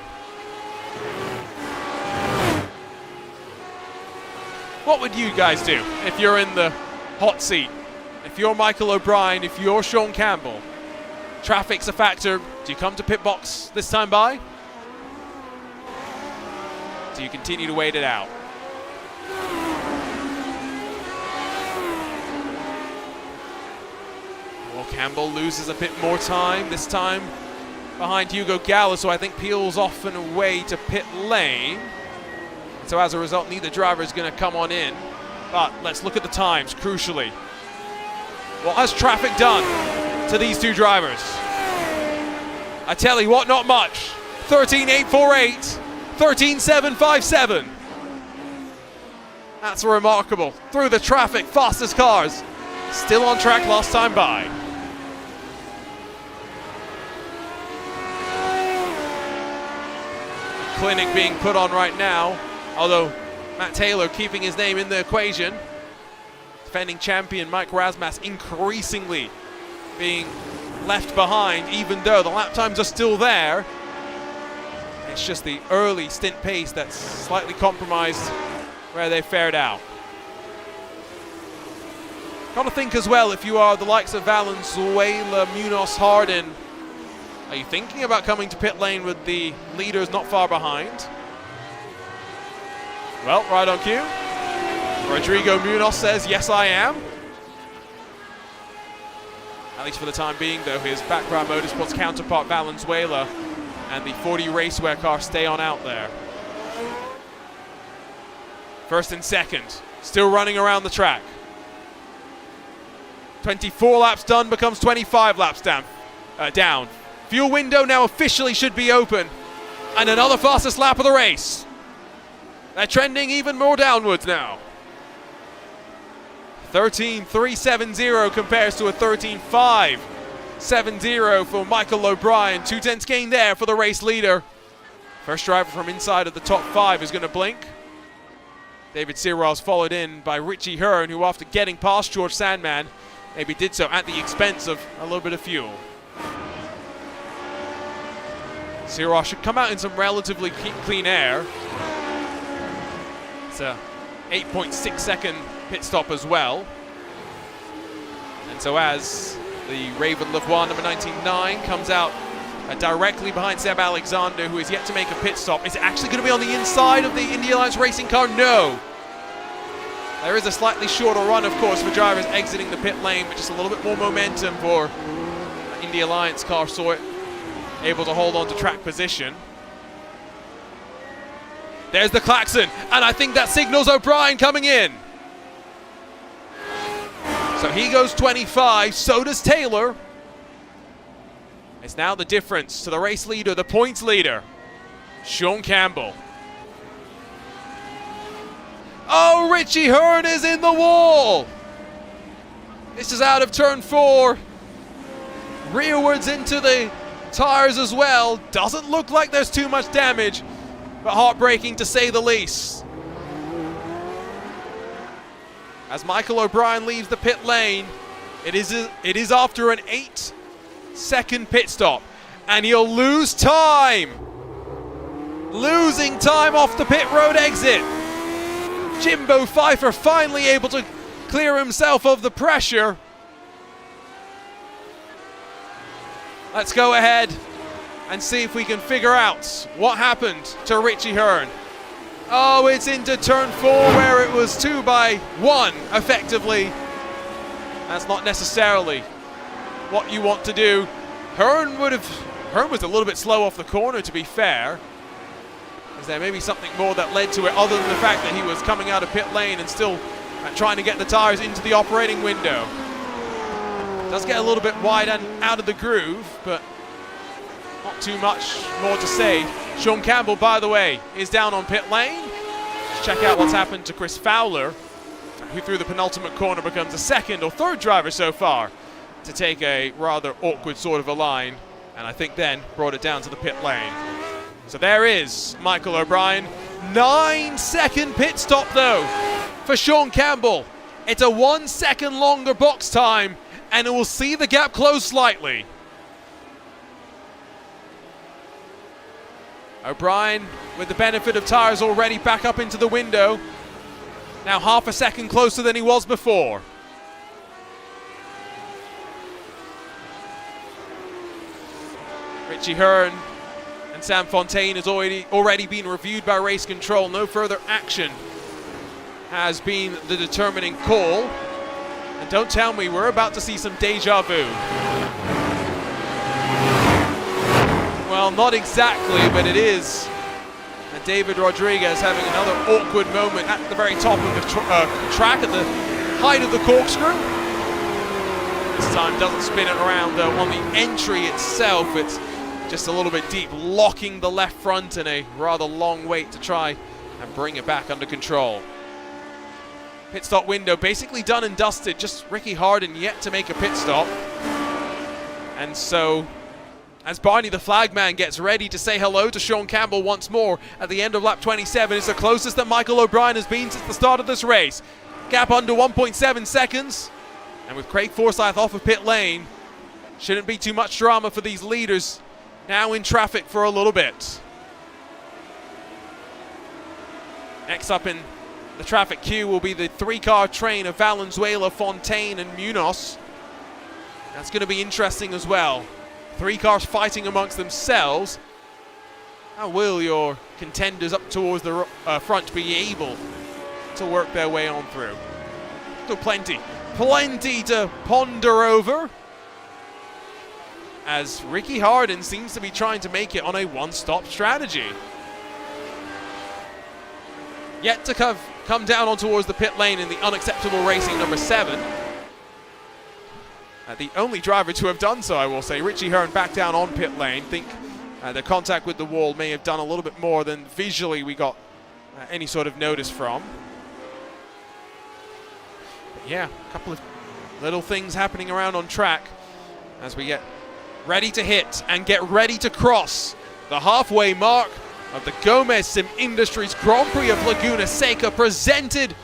Speaker 2: What would you guys do if you're in the hot seat? If you're Michael O'Brien, if you're Sean Campbell? Traffic's a factor. Do you come to pit box this time by? Do you continue to wait it out? Well, Campbell loses a bit more time, this time behind Hugo Gallo, so I think peels off and away to pit lane. So as a result, neither driver is going to come on in. But let's look at the times, crucially. What has traffic done to these two drivers? I tell you what, not much. 13.848. 13.757. That's remarkable. Through the traffic, fastest cars. Still on track last time by. Clinic being put on right now, although Matt Taylor keeping his name in the equation. Defending champion Mike Rasmussen increasingly being left behind, even though the lap times are still there. It's just the early stint pace that's slightly compromised where they fared out. Got to think as well, if you are the likes of Valenzuela, Munoz, Hardin, are you thinking about coming to pit lane with the leaders not far behind? Well, right on cue. Rodrigo Munoz says, yes, I am. At least for the time being, though, his background motorsports counterpart Valenzuela and the 40 Racewear car stay on out there. First and second, still running around the track. 24 laps done becomes 25 laps down. Fuel window now officially should be open. And another fastest lap of the race. They're trending even more downwards now. 13.370 compares to a 13.5 7-0 for Michael O'Brien. 2/10 gain there for the race leader. First driver from inside of the top 5 is going to blink. David Searles followed in by Richie Hearn, who after getting past George Sandman, maybe did so at the expense of a little bit of fuel. Searles should come out in some relatively clean air. It's a 8.6 second pit stop as well. And so as the Raven Lavoie number 99 comes out directly behind Seb Alexander, who is yet to make a pit stop. Is it actually going to be on the inside of the Indy Alliance racing car? No. There is a slightly shorter run, of course, for drivers exiting the pit lane, but just a little bit more momentum for Indy Alliance car, so it able to hold on to track position. There's the klaxon, and I think that signals O'Brien coming in. So he goes 25, so does Taylor. It's now the difference to the race leader, the points leader, Sean Campbell. Oh, Richie Hearn is in the wall. This is out of turn 4. Rearwards into the tires as well. Doesn't look like there's too much damage, but heartbreaking to say the least. As Michael O'Brien leaves the pit lane, it is after an 8-second pit stop, and he'll lose time. Losing time off the pit road exit. Jimbo Pfeiffer finally able to clear himself of the pressure. Let's go ahead and see if we can figure out what happened to Richie Hearn. Oh, it's into turn 4 where it was 2-by-1 effectively. That's not necessarily what you want to do. Hearn was a little bit slow off the corner, to be fair. Is there maybe something more that led to it other than the fact that he was coming out of pit lane and still trying to get the tires into the operating window? Does get a little bit wide and out of the groove, but not too much more to say. Sean Campbell, by the way, is down on pit lane. Let's check out what's happened to Chris Fowler, who through the penultimate corner becomes a second or third driver so far to take a rather awkward sort of a line, and I think then brought it down to the pit lane. So there is Michael O'Brien. 9-second pit stop though for Sean Campbell. It's a 1 second longer box time, and it will see the gap close slightly. O'Brien, with the benefit of tires already back up into the window, now half a second closer than he was before. Richie Hearn and Sam Fontaine has already been reviewed by race control. No further action has been the determining call. And don't tell me we're about to see some deja vu. Well, not exactly, but it is. And David Rodriguez having another awkward moment at the very top of the track at the height of the corkscrew. This time doesn't spin it around though. On the entry itself, it's just a little bit deep, locking the left front in a rather long wait to try and bring it back under control. Pit stop window basically done and dusted, just Ricky Harden yet to make a pit stop. And so, as Barney the flagman gets ready to say hello to Sean Campbell once more at the end of lap 27, it's the closest that Michael O'Brien has been since the start of this race. Gap under 1.7 seconds, and with Craig Forsyth off of pit lane, shouldn't be too much drama for these leaders now in traffic for a little bit. Next up in the traffic queue will be the 3-car train of Valenzuela, Fontaine, and Munoz. That's going to be interesting as well. 3 cars fighting amongst themselves. How will your contenders up towards the front be able to work their way on through? Still plenty to ponder over, as Ricky Harden seems to be trying to make it on a one-stop strategy. Yet to come down on towards the pit lane in the unacceptable racing number 7. The only driver to have done so, I will say. Richie Hearn back down on pit lane. Think the contact with the wall may have done a little bit more than visually we got any sort of notice from. But yeah, a couple of little things happening around on track. as we get ready to hit and get ready to cross the halfway mark of the Gomez Sim Industries Grand Prix of Laguna Seca, presented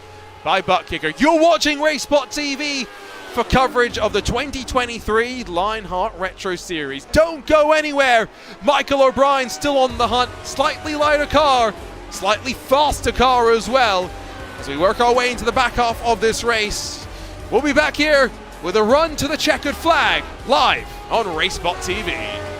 Speaker 2: by Butt Kicker. You're watching RaceSpotTV for coverage of the 2023 Lionheart Retro Series. Don't go anywhere. Michael O'Brien still on the hunt. Slightly lighter car, slightly faster car as well, as we work our way into the back half of this race. We'll be back here with a run to the checkered flag, live on RaceSpotTV.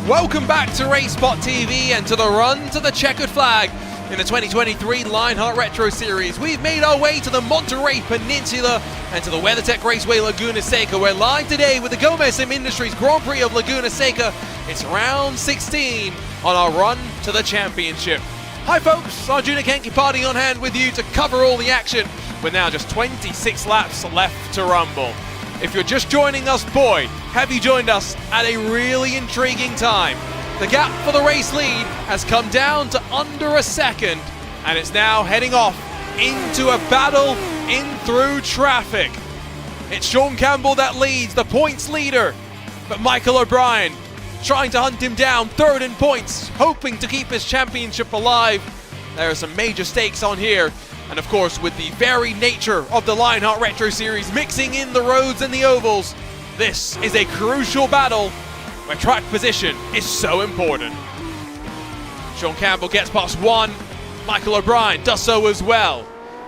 Speaker 2: Welcome back to RaceSpotTV and to the run to the checkered flag in the 2023 Lionheart Retro Series. We've made our way to the Monterey Peninsula and to the WeatherTech Raceway Laguna Seca. We're live today with the Gomez Sim Industries Grand Prix of Laguna Seca. It's round 16 on our run to the championship. Hi folks, Arjuna Kenki Party on hand with you to cover all the action, with now just 26 laps left to rumble. If you're just joining us, boy, have you joined us at a really intriguing time. The gap for the race lead has come down to under a second, and it's now heading off into a battle in through traffic. It's Sean Campbell that leads, the points leader, but Michael O'Brien trying to hunt him down, third in points, hoping to keep his championship alive. There are some major stakes on here. And of course, with the very nature of the Lionheart Retro Series mixing in the roads and the ovals, this is a crucial battle where track position is so important. Sean Campbell gets past one, Michael O'Brien does so as well.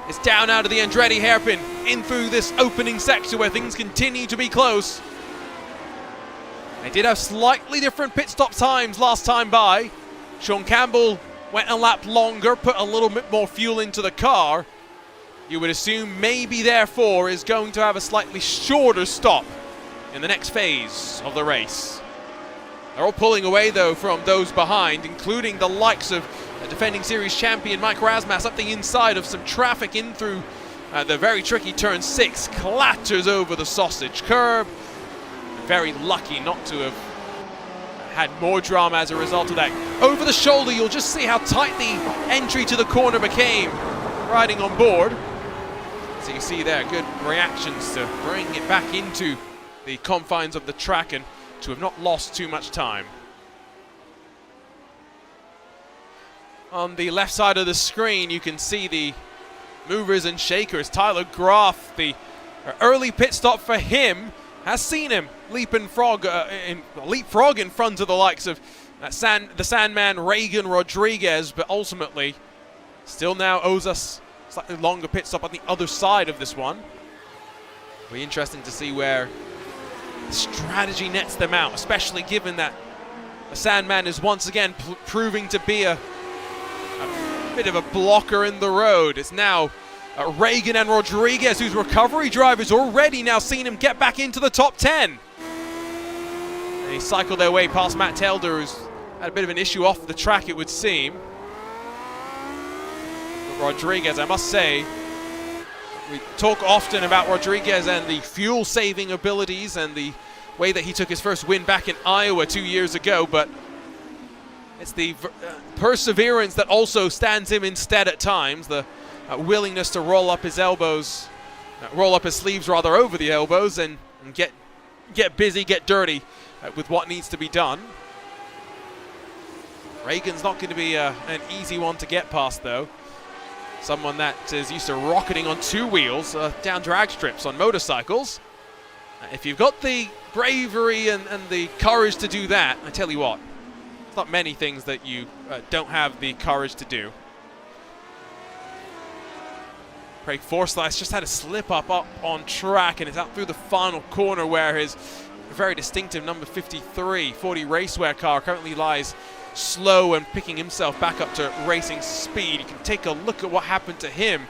Speaker 2: It's down out of the Andretti hairpin, in through this opening section where things continue to be close. They did have slightly different pit stop times last time by. Sean Campbell went a lap longer, put a little bit more fuel into the car. You would assume maybe therefore is going to have a slightly shorter stop in the next phase of the race. They're all pulling away though from those behind, including the likes of defending series champion Mike Rasmussen up the inside of some traffic in through the very tricky turn 6, clatters over the sausage curb. Very lucky not to have had more drama as a result of that. Over the shoulder, you'll just see how tight the entry to the corner became riding on board. So you see there, good reactions to bring it back into the confines of the track and to have not lost too much time. On the left side of the screen, you can see the movers and shakers. Tyler Groff, the early pit stop for him, has seen him leapfrog in front of the likes of the Sandman Reagan Rodriguez, but ultimately still now owes us a slightly longer pit stop on the other side of this one. It'll be interesting to see where the strategy nets them out, especially given that the Sandman is once again proving to be a bit of a blocker in the road. It's now Reagan and Rodriguez, whose recovery drivers already now seen him get back into the top 10. And he cycled their way past Matt Telder, who's had a bit of an issue off the track, it would seem. But Rodriguez, I must say, we talk often about Rodriguez and the fuel-saving abilities and the way that he took his first win back in Iowa 2 years ago, but it's the perseverance that also stands him instead at times, the willingness to roll up his elbows, roll up his sleeves rather over the elbows and get busy, get dirty with what needs to be done. Reagan's not going to be an easy one to get past, though. Someone that is used to rocketing on two wheels down drag strips on motorcycles. If you've got the bravery and the courage to do that, I tell you what, it's not many things that you don't have the courage to do. Craig Forsyth just had a slip up on track, and it's out through the final corner where his very distinctive number 53 40 racewear car currently lies slow and picking himself back up to racing speed. You can take a look at what happened to him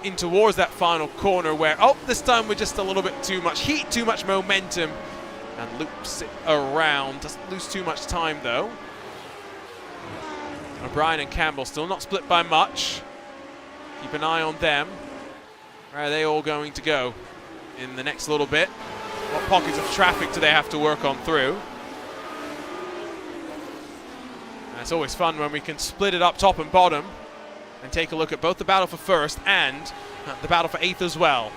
Speaker 2: in towards that final corner where, oh, this time we're just a little bit too much heat, too much momentum, and loops it around. Doesn't lose too much time, though. O'Brien and Campbell still not split by much. Keep an eye on them. Where are they all going to go in the next little bit? What pockets of traffic do they have to work on through? And it's always fun when we can split it up top and bottom and take a look at both the battle for first and the battle for eighth as well.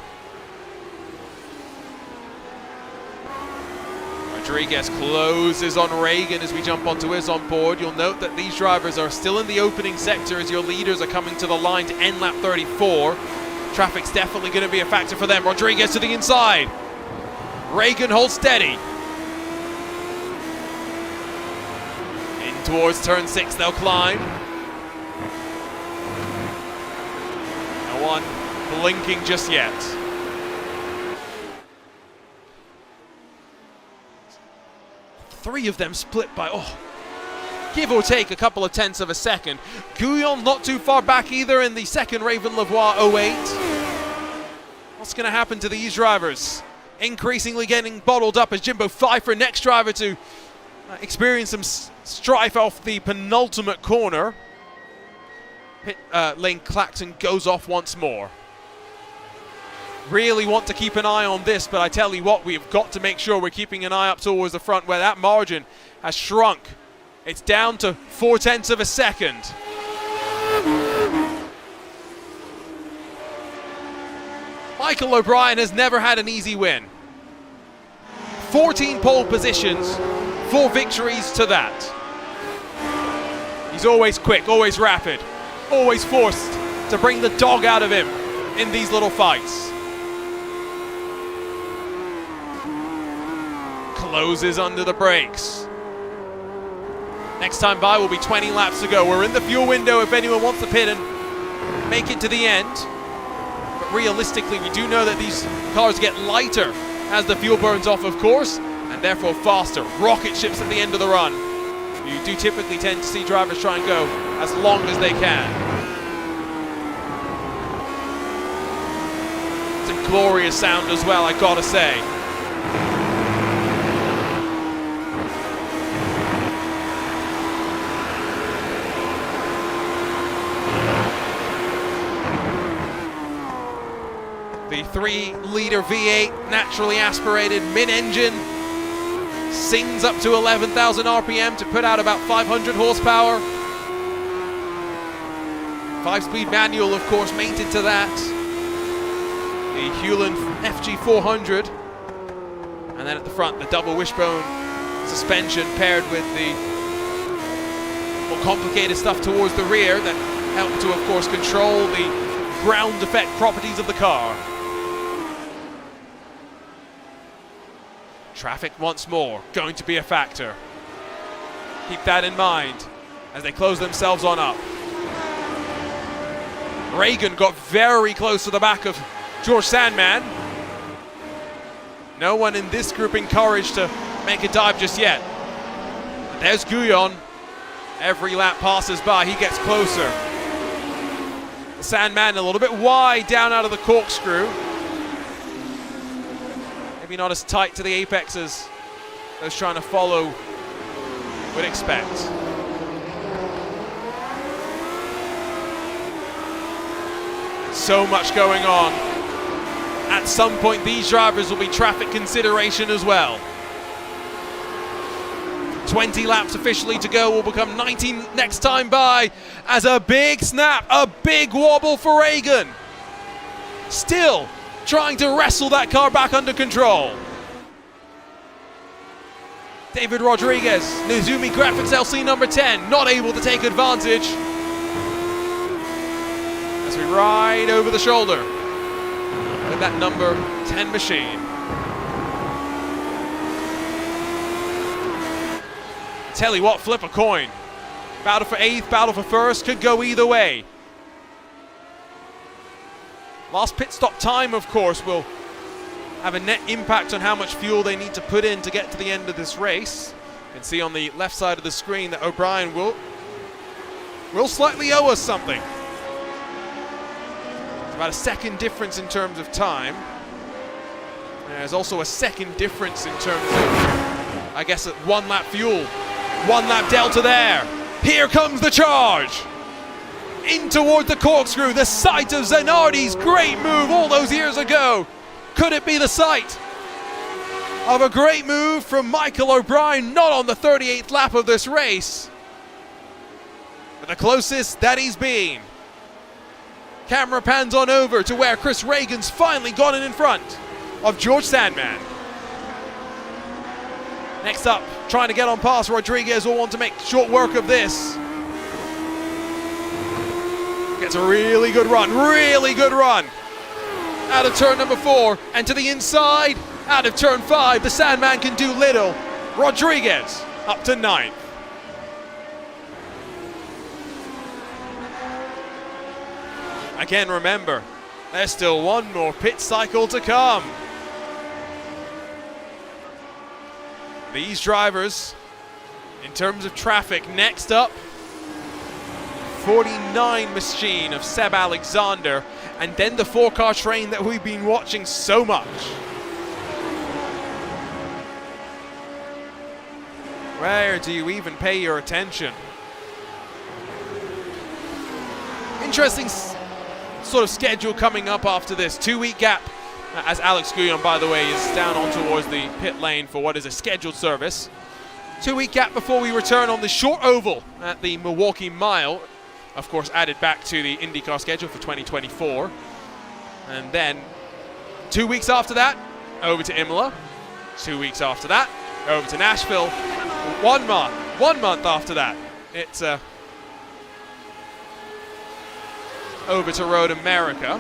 Speaker 2: Rodriguez closes on Reagan as we jump onto his on board. You'll note that these drivers are still in the opening sector as your leaders are coming to the line to end lap 34. Traffic's definitely going to be a factor for them. Rodriguez to the inside. Reagan holds steady. In towards turn 6 they'll climb. No one blinking just yet. Three of them split by, give or take a couple of tenths of a second. Guyon not too far back either in the second Raven Lavoie 08. What's going to happen to these drivers? Increasingly getting bottled up as Jimbo Pfeiffer, next driver to experience some strife off the penultimate corner. Pit lane klaxon goes off once more. Really want to keep an eye on this, but I tell you what, we've got to make sure we're keeping an eye up towards the front where that margin has shrunk. It's down to 0.4 of a second. Michael O'Brien has never had an easy win. 14 pole positions, 4 victories to that. He's always quick, always rapid, always forced to bring the dog out of him in these little fights. Closes under the brakes. Next time by will be 20 laps to go. We're in the fuel window if anyone wants to pit and make it to the end. But realistically, we do know that these cars get lighter as the fuel burns off, of course, and therefore faster. Rocket ships at the end of the run. You do typically tend to see drivers try and go as long as they can. It's a glorious sound as well, I gotta say. The 3-liter V8, naturally aspirated mid-engine, sings up to 11,000 RPM to put out about 500 horsepower. 5-speed manual, of course, mated to that. The Hewland FG400. And then at the front, the double wishbone suspension paired with the more complicated stuff towards the rear that help to, of course, control the ground effect properties of the car. Traffic once more going to be a factor. Keep that in mind as they close themselves on up. Reagan got very close to the back of George Sandman. No one in this group encouraged to make a dive just yet. There's Guyon. Every lap passes by, he gets closer. The Sandman a little bit wide down out of the corkscrew. Maybe not as tight to the apex as those trying to follow would expect. So much going on. At some point, these drivers will be traffic consideration as well. 20 laps officially to go, will become 19 next time by, as a big snap, a big wobble for Reagan. Still trying to wrestle that car back under control. David Rodriguez, Nizumi Graphics LC number 10, not able to take advantage. As we ride over the shoulder with that number 10 machine. Tell you what, flip a coin. Battle for 8th, battle for 1st, could go either way. Last pit stop time, of course, will have a net impact on how much fuel they need to put in to get to the end of this race. You can see on the left side of the screen that O'Brien will slightly owe us something. It's about a second difference in terms of time. There's also a second difference in terms of, I guess, one lap fuel. One lap delta there. Here comes the charge. In toward the corkscrew, the site of Zanardi's great move all those years ago. Could it be the site of a great move from Michael O'Brien, not on the 38th lap of this race, but the closest that he's been. Camera pans on over to where Chris Reagan's finally gotten in front of George Sandman. Next up, trying to get on past Rodriguez, will want to make short work of this. Gets a really good run out of turn number 4 and to the inside out of turn 5. The Sandman can do little. Rodriguez up to 9th. Again, remember, there's still one more pit cycle to come. These drivers, in terms of traffic, next up, 49 machine of Seb Alexander, and then the 4-car train that we've been watching so much. Where do you even pay your attention? Interesting sort of schedule coming up after this. 2-week gap, as Alex Guyon, by the way, is down on towards the pit lane for what is a scheduled service. 2-week gap before we return on the short oval at the Milwaukee Mile. Of course, added back to the IndyCar schedule for 2024. And then 2 weeks after that, over to Imola. 2 weeks after that, over to Nashville. 1 month after that, it's over to Road America.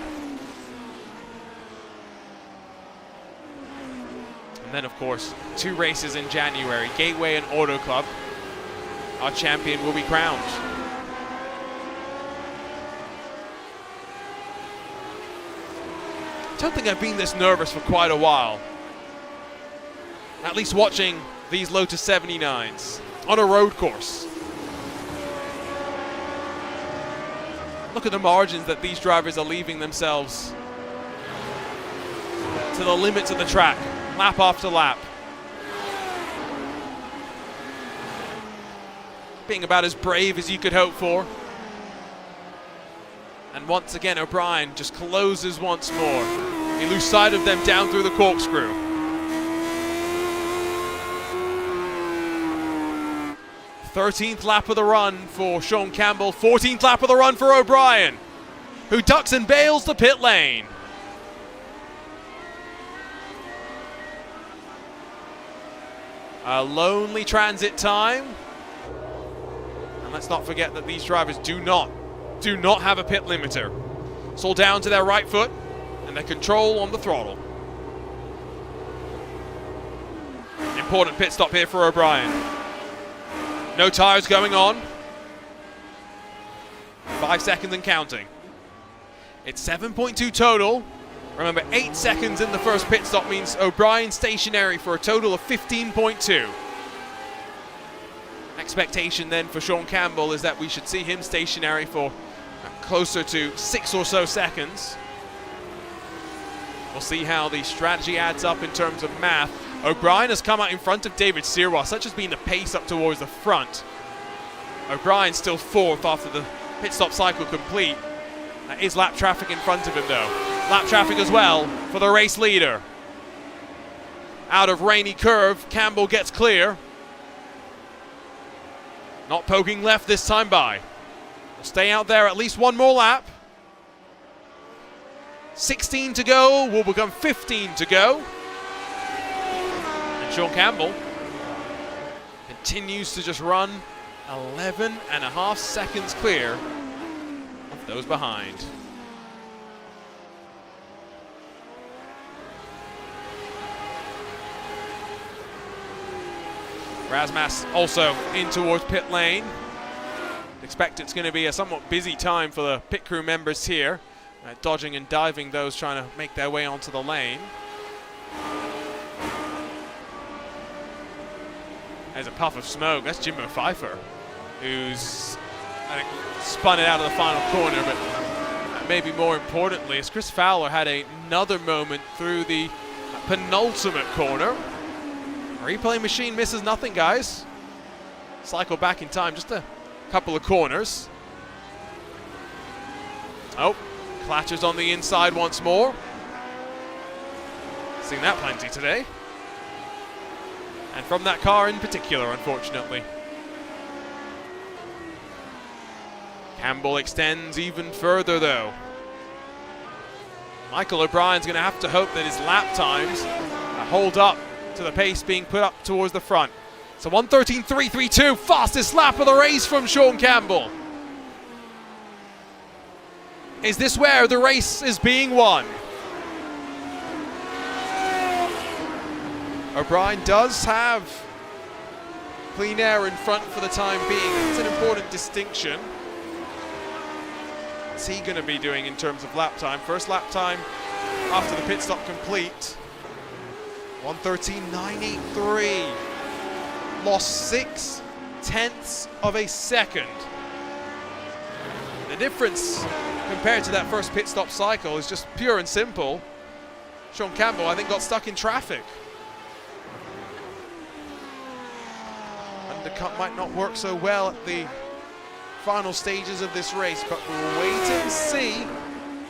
Speaker 2: And then, of course, 2 races in January, Gateway and Auto Club. Our champion will be crowned. I don't think I've been this nervous for quite a while. At least watching these Lotus 79s on a road course. Look at the margins that these drivers are leaving themselves to the limits of the track, lap after lap. Being about as brave as you could hope for. And once again, O'Brien just closes once more. He lose sight of them down through the corkscrew. "13th lap of the run for Sean Campbell, 14th lap of the run for O'Brien, who ducks and bails the pit lane. A lonely transit time. And let's not forget that these drivers do not have a pit limiter. It's all down to their right foot and their control on the throttle. Important pit stop here for O'Brien. No tires going on. 5 seconds and counting. It's 7.2 total. Remember, 8 seconds in the first pit stop means O'Brien stationary for a total of 15.2. Expectation then for Sean Campbell is that we should see him stationary for closer to 6 or so seconds. We'll see how the strategy adds up in terms of math. O'Brien has come out in front of David Sirwa, such has been the pace up towards the front. O'Brien still 4th after the pit stop cycle complete. That is lap traffic in front of him though. Lap traffic as well for the race leader. Out of Rainy Curve, Campbell gets clear. Not poking left this time by. We'll stay out there at least one more lap. 16 to go, will become 15 to go. And Sean Campbell continues to just run 11.5 seconds clear of those behind. Razmas also in towards pit lane. Expect it's going to be a somewhat busy time for the pit crew members here, dodging and diving those trying to make their way onto the lane. There's a puff of smoke. That's Jimbo Pfeiffer, who's, I think, spun it out of the final corner, but maybe more importantly, as Chris Fowler had another moment through the penultimate corner. Replay machine misses nothing, guys. Cycle back in time, just a couple of corners. Oh, Clatcher's on the inside once more. Seen that plenty today. And from that car in particular, unfortunately. Campbell extends even further, though. Michael O'Brien's going to have to hope that his lap times hold up to the pace being put up towards the front. So 1:13.332, fastest lap of the race from Sean Campbell. Is this where the race is being won? O'Brien does have clean air in front for the time being. It's an important distinction. What's he going to be doing in terms of lap time? First lap time after the pit stop complete. 1:13.983. Lost 0.6 of a second. The difference compared to that first pit stop cycle is just pure and simple. Sean Campbell, I think, got stuck in traffic. Undercut might not work so well at the final stages of this race, but we'll wait and see.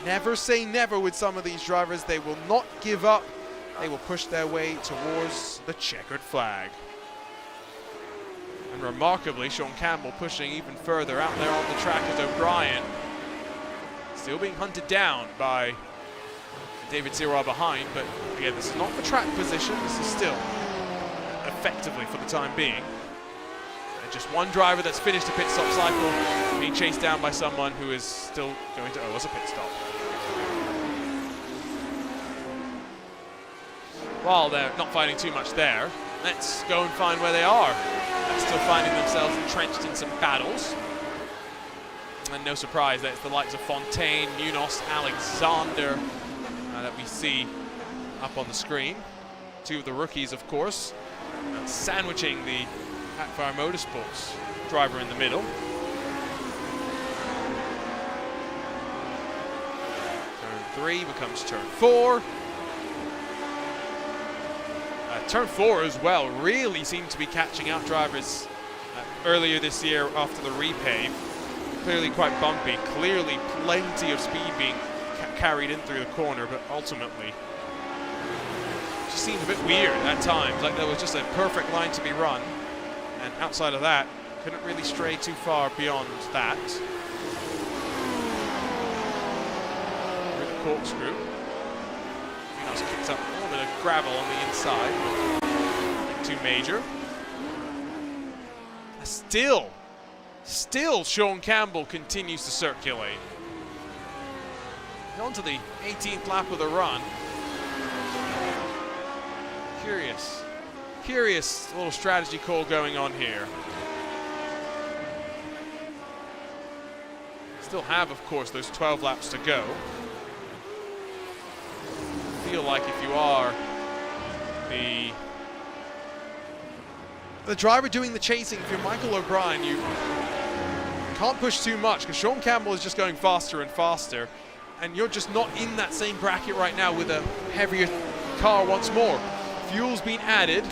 Speaker 2: Never say never with some of these drivers. They will not give up. They will push their way towards the checkered flag. And remarkably, Sean Campbell pushing even further out there on the track as O'Brien still being hunted down by David Sirwa behind. But again, this is not the track position. This is still effectively, for the time being, and just one driver that's finished a pit stop cycle being chased down by someone who is still going to owe us a pit stop. While they're not finding too much there, let's go and find where they are. They're still finding themselves entrenched in some battles. And no surprise that it's the likes of Fontaine, Munoz, Alexander that we see up on the screen. Two of the rookies, of course, sandwiching the Packfire Motorsports driver in the middle. Turn 3 becomes turn 4. Turn 4 as well really seemed to be catching out drivers earlier this year after the repave. Clearly quite bumpy, clearly plenty of speed being carried in through the corner, but ultimately it just seemed a bit weird at times, like there was just a perfect line to be run, and outside of that, couldn't really stray too far beyond that. With the corkscrew. Munoz kicks up a little bit of gravel on the inside, but nothing too major. Still Sean Campbell continues to circulate. On to the 18th lap of the run. Curious little strategy call going on here. Still have, of course, those 12 laps to go. Feel like if you are the driver doing the chasing, if you're Michael O'Brien, you can't push too much because Sean Campbell is just going faster and faster, and you're just not in that same bracket right now with a heavier car once more. Fuel's been added,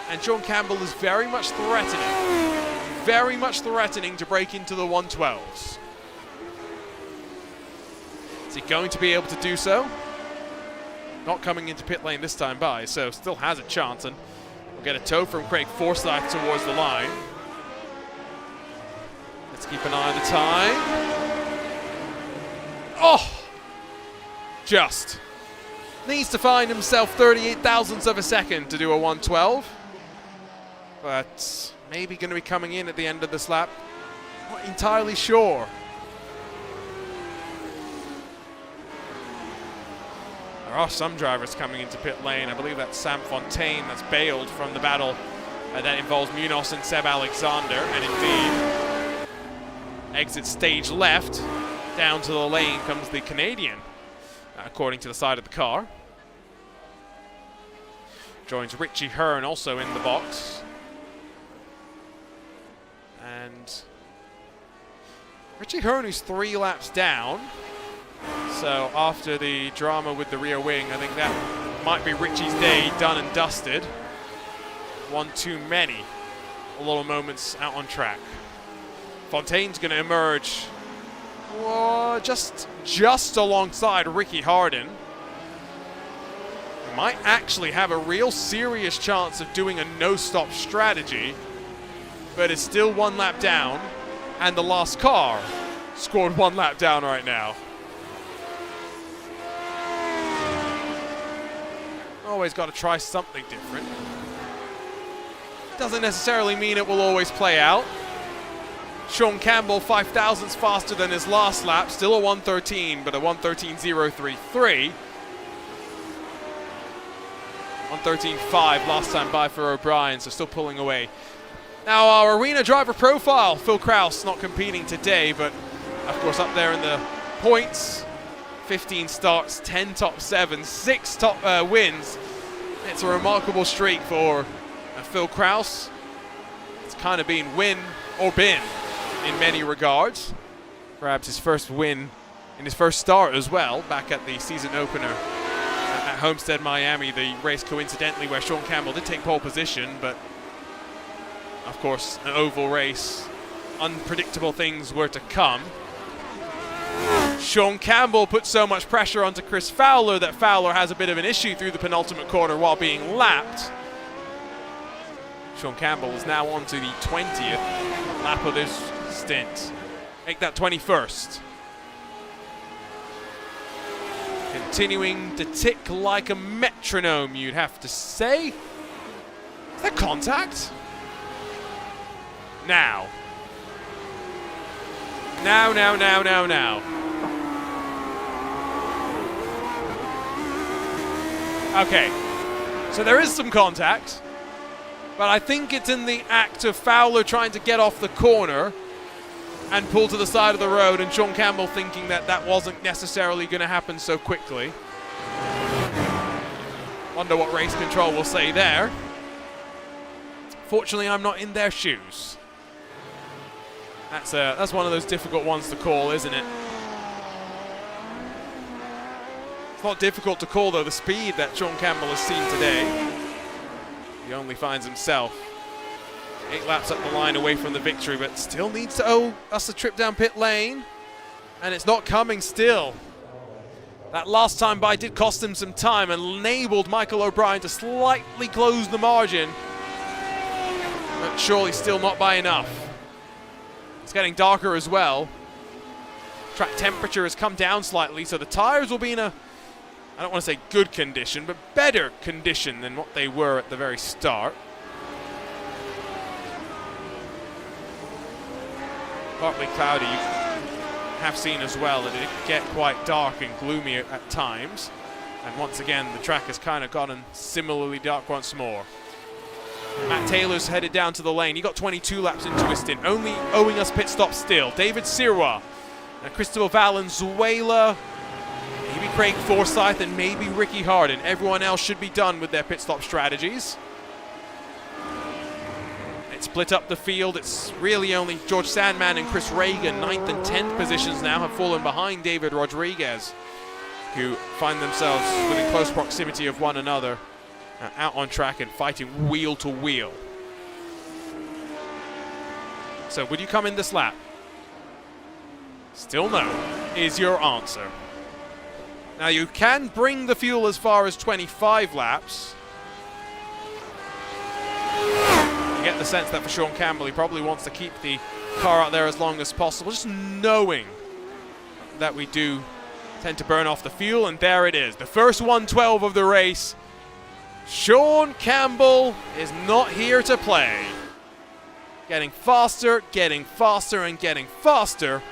Speaker 2: and Sean Campbell is very much threatening to break into the 112s. Is he going to be able to do so? Not coming into pit lane this time by, so still has a chance, and we'll get a tow from Craig Forsyth towards the line. Let's keep an eye on the time. Oh! Just needs to find himself 38 thousandths of a second to do a 112. But maybe going to be coming in at the end of this lap. Not entirely sure. There are some drivers coming into pit lane. I believe that's Sam Fontaine that's bailed from the battle that involves Munoz and Seb Alexander. And indeed, exit stage left. Down to the lane comes the Canadian, according to the side of the car. Joins Richie Hearn also in the box. And Richie Hearn, who's 3 laps down. So after the drama with the rear wing, I think that might be Richie's day done and dusted. One too many little moments out on track. Fontaine's going to emerge just alongside Ricky Harden. Might actually have a real serious chance of doing a no-stop strategy, but is still 1 lap down, and the last car scored 1 lap down right now. Always got to try something different. Doesn't necessarily mean it will always play out. Sean Campbell 5 thousandths faster than his last lap, still a 113, but a 113.033. 113.5 last time by for O'Brien, so still pulling away. Now our arena driver profile, Phil Kraus not competing today, but of course up there in the points. 15 starts, 10 top 7s, 6 top wins. It's a remarkable streak for Phil Kraus. It's kind of been win or bin in many regards. Perhaps his first win in his first start as well, back at the season opener at Homestead, Miami, the race coincidentally where Sean Campbell did take pole position, but of course an oval race, unpredictable things were to come. Sean Campbell put so much pressure onto Chris Fowler that Fowler has a bit of an issue through the penultimate corner while being lapped. Sean Campbell is now on to the 20th lap of this stint. Make that 21st. Continuing to tick like a metronome, you'd have to say. Is that contact? Now. Now. Okay, so there is some contact, but I think it's in the act of Fowler trying to get off the corner and pull to the side of the road, and Sean Campbell thinking that that wasn't necessarily going to happen so quickly. Wonder what race control will say there. Fortunately, I'm not in their shoes. That's one of those difficult ones to call, isn't it? It's not difficult to call, though, the speed that Sean Campbell has seen today. He only finds himself 8 laps up the line away from the victory, but still needs to owe us a trip down pit lane. And it's not coming still. That last time by did cost him some time and enabled Michael O'Brien to slightly close the margin. But surely still not by enough. It's getting darker as well. Track temperature has come down slightly, so the tires will be in a, I don't want to say good condition, but better condition than what they were at the very start. Partly cloudy. You
Speaker 1: have seen as well that it can get quite dark and gloomy at times. And once again, the track has kind of gotten similarly dark once more. Matt Taylor's headed down to the lane. He got 22 laps into his stint, only owing us pit stop still. David Sirwa, Cristobal Valenzuela, maybe Craig Forsyth, and maybe Ricky Harden. Everyone else should be done with their pit stop strategies. It's split up the field. It's really only George Sandman and Chris Reagan, 9th and 10th positions now, have fallen behind David Rodriguez, who find themselves within close proximity of one another, out on track and fighting wheel to wheel. So would you come in this lap? Still no, is your answer. Now you can bring the fuel as far as 25 laps. You get the sense that for Sean Campbell, he probably wants to keep the car out there as long as possible, just knowing that we do tend to burn off the fuel, and there it is. The first 112 of the race. Sean Campbell is not here to play. Getting faster, and getting faster.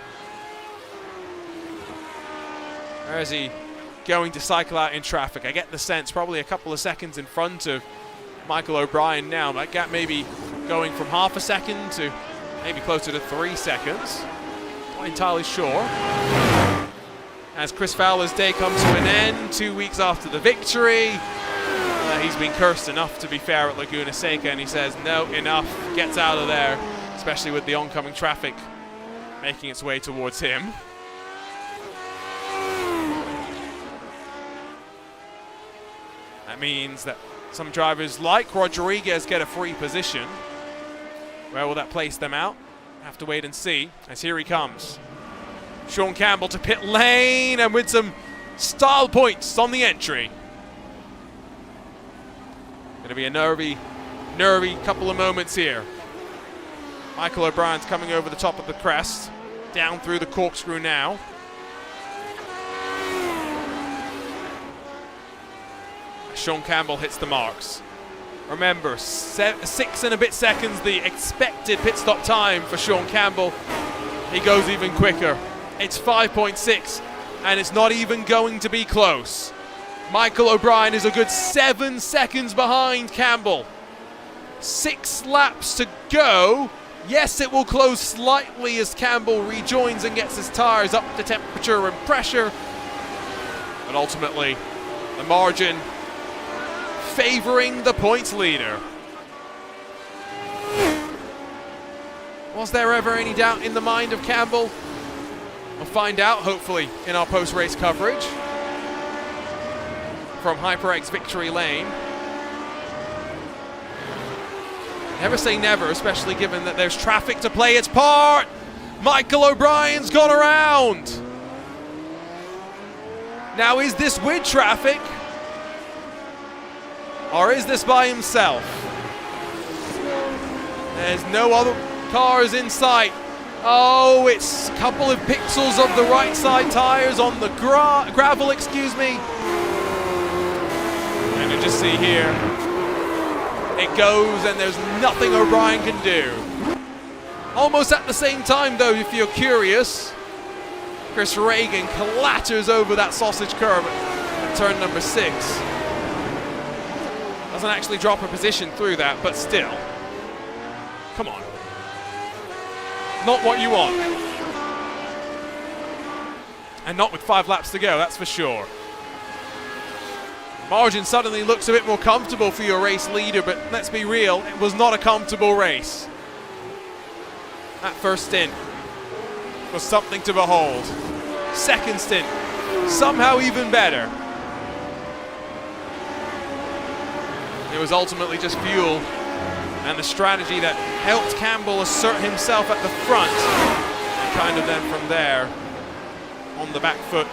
Speaker 1: Or is he going to cycle out in traffic? I get the sense probably a couple of seconds in front of Michael O'Brien now. That gap maybe going from half a second to maybe closer to 3 seconds. Not entirely sure. As Chris Fowler's day comes to an end, 2 weeks after the victory. He's been cursed enough, to be fair, at Laguna Seca, and he says, no, enough, gets out of there, especially with the oncoming traffic making its way towards him. That means that some drivers like Rodriguez get a free position. Where will that place them out? Have to wait and see, as here he comes. Sean Campbell to pit lane, and with some style points on the entry. Going to be a nervy couple of moments here. Michael O'Brien's coming over the top of the crest, down through the corkscrew now. Sean Campbell hits the marks. Remember, 6 and a bit seconds, the expected pit stop time for Sean Campbell. He goes even quicker. It's 5.6, and it's not even going to be close. Michael O'Brien is a good 7 seconds behind Campbell. 6 laps to go. Yes, it will close slightly as Campbell rejoins and gets his tires up to temperature and pressure. But ultimately, the margin favoring the points leader. Was there ever any doubt in the mind of Campbell? We'll find out, hopefully, in our post-race coverage from HyperX Victory Lane. Never say never, especially given that there's traffic to play its part. Michael O'Brien's gone around. Now, is this with traffic? Or is this by himself? There's no other cars in sight. Oh, it's a couple of pixels of the right side tires on the gravel, excuse me. And you just see here, it goes and there's nothing O'Brien can do. Almost at the same time though, if you're curious, Chris Reagan clatters over that sausage curb at turn number 6. Doesn't actually drop a position through that, but still. Come on. Not what you want. And not with 5 laps to go, that's for sure. Margin suddenly looks a bit more comfortable for your race leader, but let's be real, it was not a comfortable race. That first stint was something to behold. Second stint, somehow even better. It was ultimately just fuel and the strategy that helped Campbell assert himself at the front. And kind of then from there, on the back foot,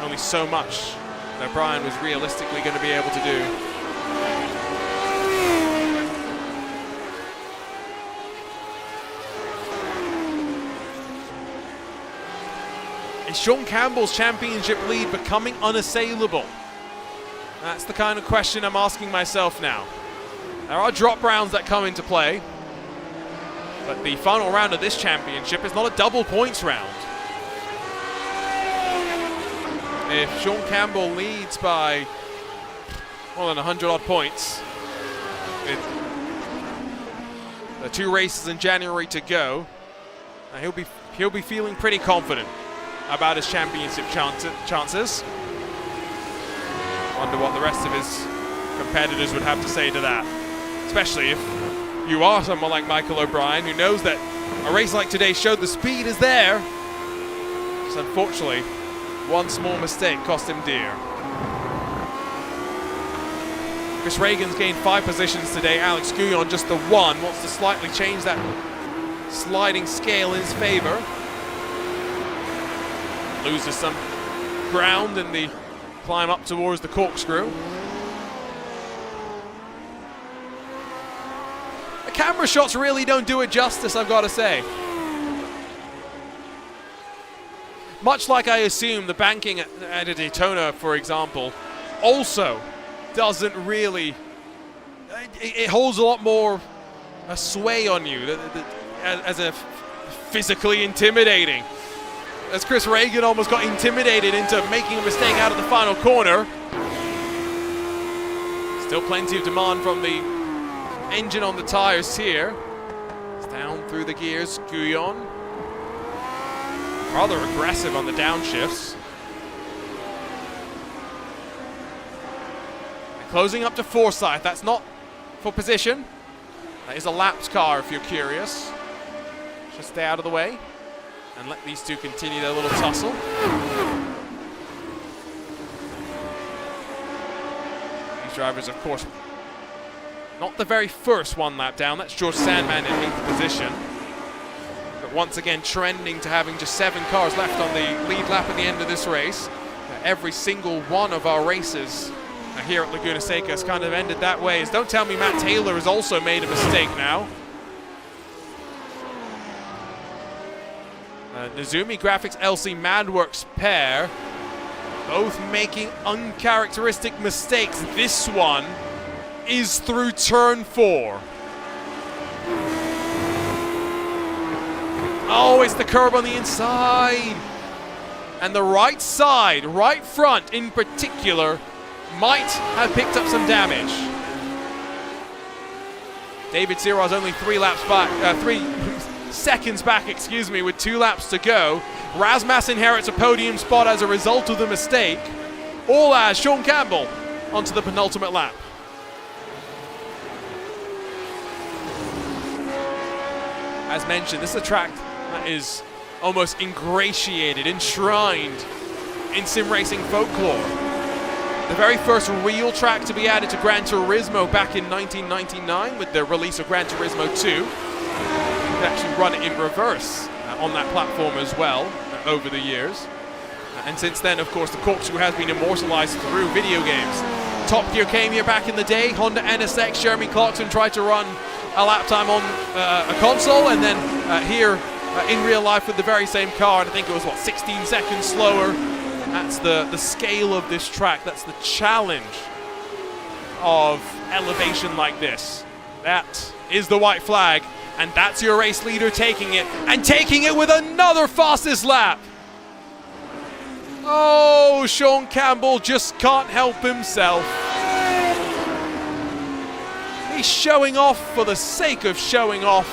Speaker 1: only so much that O'Brien was realistically going to be able to do. Is Sean Campbell's championship lead becoming unassailable? That's the kind of question I'm asking myself now. There are drop rounds that come into play, but the final round of this championship is not a double points round.
Speaker 2: if Sean Campbell leads by more than 100 odd points, with the 2 races in January to go, he'll be feeling pretty confident about his championship chances. Wonder what the rest of his competitors would have to say to that, especially if you are someone like Michael O'Brien, who knows that a race like today showed the speed is there. Just unfortunately, one small mistake cost him dear. Chris Reagan's gained 5 positions today. Alex Guyon just the 1. Wants to slightly change that sliding scale in his favor. Loses some ground in the climb up towards the corkscrew. The camera shots really don't do it justice, I've got to say. Much like I assume the banking at a Daytona, for example, also doesn't really, it holds a lot more a sway on you as a physically intimidating. As Chris Reagan almost got intimidated into making a mistake out of the final corner. Still plenty of demand from the engine on the tires here. It's down through the gears, Guyon. Rather aggressive on the downshifts. And closing up to Forsyth, that's not for position. That is a lapped car if you're curious. Just stay out of the way and let these two continue their little tussle. These drivers, of course, not the very first one lap down. That's George Sandman in 8th position. But once again, trending to having just 7 cars left on the lead lap at the end of this race. Every single one of our races here at Laguna Seca has kind of ended that way. As don't tell me Matt Taylor has also made a mistake now. Nizumi Graphics LC Madworks pair, both making uncharacteristic mistakes. This one is through turn 4. Oh, it's the curb on the inside. And the right side, right front in particular, might have picked up some damage. David Siro's only 3 seconds back, excuse me, with 2 laps to go. Razmas inherits a podium spot as a result of the mistake. All as Sean Campbell onto the penultimate lap. As mentioned, this is a track that is almost ingratiated, enshrined in sim racing folklore. The very first real track to be added to Gran Turismo back in 1999 with the release of Gran Turismo 2. You could actually run it in reverse on that platform as well over the years. And since then, of course, the corkscrew has been immortalized through video games. Top Gear came here back in the day. Honda NSX, Jeremy Clarkson tried to run a lap time on a console, and then here in real life with the very same car, and I think it was, 16 seconds slower. That's the scale of this track. That's the challenge of elevation like this. That is the white flag, and that's your race leader taking it, and taking it with another fastest lap. Oh, Sean Campbell just can't help himself. He's showing off for the sake of showing off.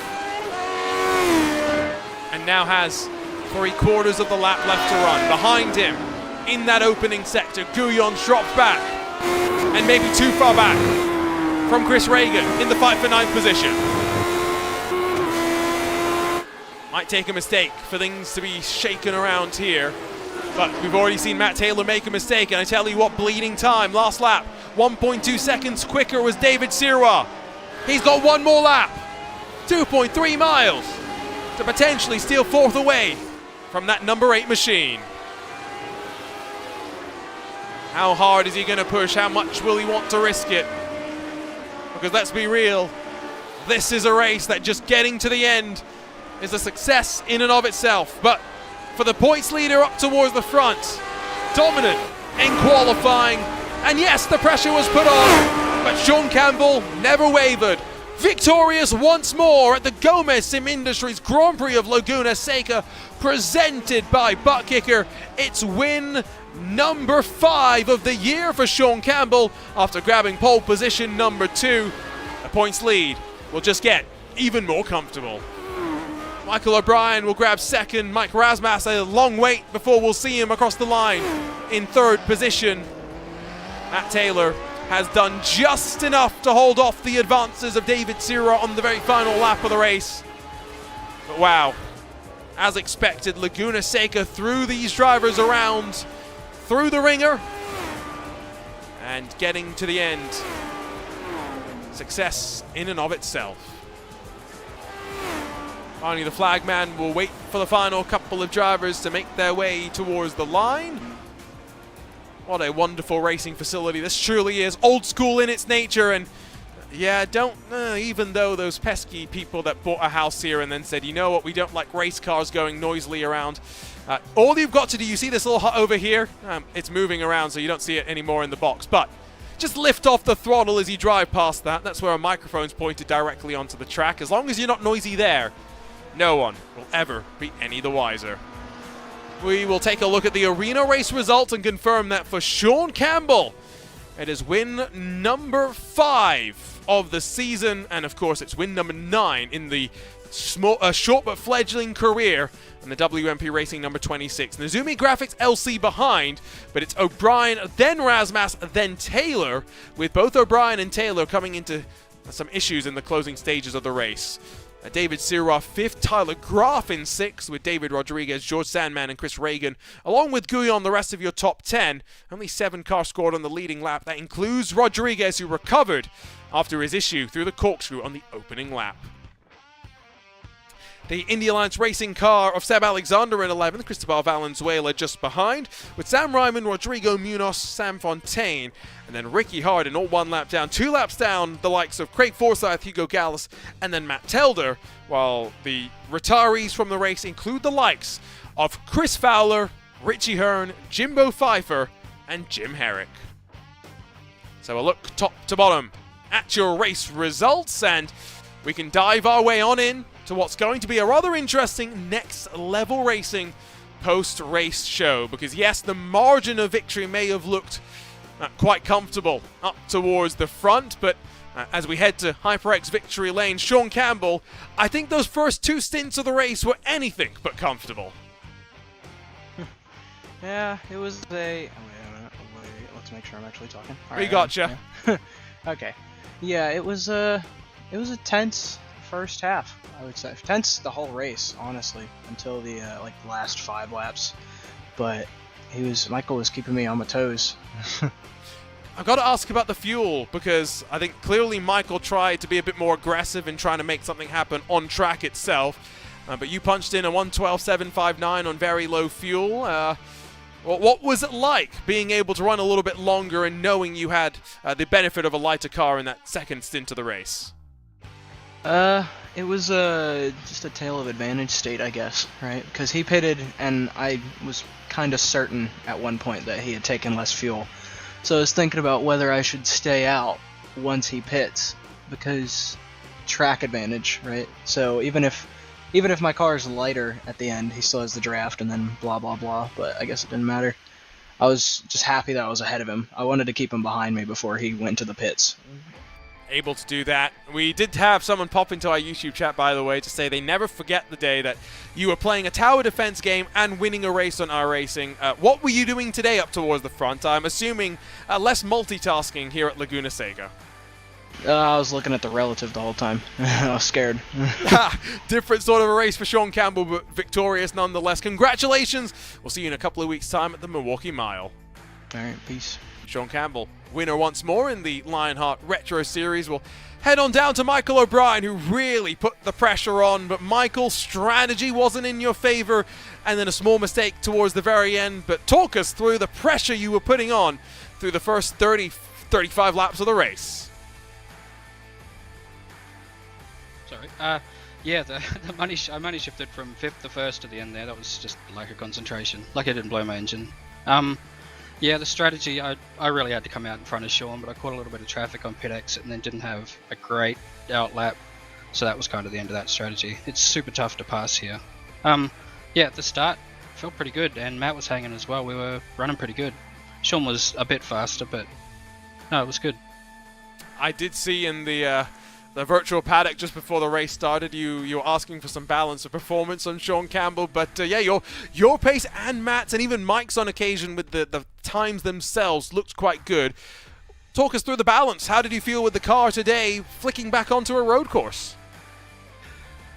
Speaker 2: And now has 3/4 of the lap left to run. Behind him, in that opening sector, Guyon's dropped back. And maybe too far back from Chris Reagan in the fight for 9th position. Might take a mistake for things to be shaken around here. But we've already seen Matt Taylor make a mistake, and I tell you what, bleeding time, last lap, 1.2 seconds quicker was David Sirwa. He's got one more lap, 2.3 miles, to potentially steal 4th away from that number 8 machine. How hard is he going to push? How much will he want to risk it? Because let's be real, this is a race that just getting to the end is a success in and of itself. But for the points leader up towards the front, dominant in qualifying, and yes, the pressure was put on, but Sean Campbell never wavered. Victorious once more at the Gomez Sim Industries Grand Prix of Laguna Seca, presented by Butt Kicker. It's win number 5 of the year for Sean Campbell after grabbing pole position number 2. A points lead will just get even more comfortable. Michael O'Brien will grab second. Mike Rasmas a long wait before we'll see him across the line in 3rd position. Matt Taylor has done just enough to hold off the advances of David Sira on the very final lap of the race. But wow, as expected, Laguna Seca threw these drivers around through the ringer and getting to the end. Success in and of itself. Finally, the flagman will wait for the final couple of drivers to make their way towards the line. What a wonderful racing facility. This truly is old school in its nature. And yeah, even though those pesky people that bought a house here and then said, you know what, we don't like race cars going noisily around. All you've got to do, you see this little hut over here? It's moving around, so you don't see it anymore in the box. But just lift off the throttle as you drive past that. That's where a microphone's pointed directly onto the track. As long as you're not noisy there, no one will ever be any the wiser. We will take a look at the arena race results and confirm that for Sean Campbell, it is win number 5 of the season, and of course it's win number 9 in the short but fledgling career in the WMP Racing number 26. Nezumi Graphics LC behind, but it's O'Brien, then Rasmas, then Taylor, with both O'Brien and Taylor coming into some issues in the closing stages of the race. David Sirov 5th, Tyler Graf in 6th, with David Rodriguez, George Sandman, and Chris Reagan, along with Guyon, the rest of your top 10. Only 7 cars scored on the leading lap. That includes Rodriguez, who recovered after his issue through the corkscrew on the opening lap. The Indy Alliance Racing car of Seb Alexander in 11th, Cristobal Valenzuela just behind, with Sam Ryman, Rodrigo Munoz, Sam Fontaine, and then Ricky Hardin all 1 lap down. 2 laps down, the likes of Craig Forsyth, Hugo Gallus, and then Matt Telder, while the retirees from the race include the likes of Chris Fowler, Richie Hearn, Jimbo Pfeiffer, and Jim Herrick. So a look top to bottom at your race results, and we can dive our way on in to what's going to be a rather interesting next level racing post-race show, because yes, the margin of victory may have looked quite comfortable up towards the front, but as we head to HyperX victory lane, Sean Campbell, I think those first 2 stints of the race were anything but comfortable.
Speaker 3: Yeah, it was a... Wait a minute, let's make sure I'm actually talking.
Speaker 2: We gotcha.
Speaker 3: Yeah. Okay. Yeah, it was a tense first half, I would say. Tense the whole race, honestly, until the last 5 laps. But Michael was keeping me on my toes.
Speaker 2: I've got to ask about the fuel, because I think clearly Michael tried to be a bit more aggressive in trying to make something happen on track itself. But you punched in a 1:12.759 on very low fuel. What was it like being able to run a little bit longer and knowing you had the benefit of a lighter car in that second stint of the race?
Speaker 3: It was just a tale of advantage state, I guess, right? Because he pitted, and I was kind of certain at one point that he had taken less fuel. So I was thinking about whether I should stay out once he pits, because track advantage, right? So even if my car is lighter at the end, he still has the draft, and then blah blah blah. But I guess it didn't matter. I was just happy that I was ahead of him. I wanted to keep him behind me before he went to the pits.
Speaker 2: Able to do that. We did have someone pop into our YouTube chat, by the way, to say they never forget the day that you were playing a tower defense game and winning a race on iRacing. What were you doing today up towards the front? I'm assuming less multitasking here at Laguna Seca.
Speaker 3: I was looking at the relative the whole time. I was scared.
Speaker 2: Different sort of a race for Sean Campbell, but victorious nonetheless. Congratulations. We'll see you in a couple of weeks' time at the Milwaukee Mile.
Speaker 3: All right, peace.
Speaker 2: Sean Campbell, winner once more in the Lionheart Retro Series. We'll head on down to Michael O'Brien, who really put the pressure on, but Michael's strategy wasn't in your favor, and then a small mistake towards the very end. But talk us through the pressure you were putting on through the first 35 laps of the race.
Speaker 4: Sorry. Yeah, the money shifted from 5th to 1st to the end there. That was just lack of concentration. Lucky I didn't blow my engine. Yeah, the strategy, I really had to come out in front of Sean, but I caught a little bit of traffic on pit exit and then didn't have a great out lap, so that was kind of the end of that strategy. It's super tough to pass here. Yeah, at the start, felt pretty good, and Matt was hanging as well. We were running pretty good. Sean was a bit faster, but no, it was good.
Speaker 1: I did see in the virtual paddock just before the race started, you were asking for some balance of performance on Sean Campbell, but yeah, your pace and Matt's and even Mike's on occasion with the times themselves looked quite good. Talk us through the balance. How did you feel with the car today, flicking back onto a road course?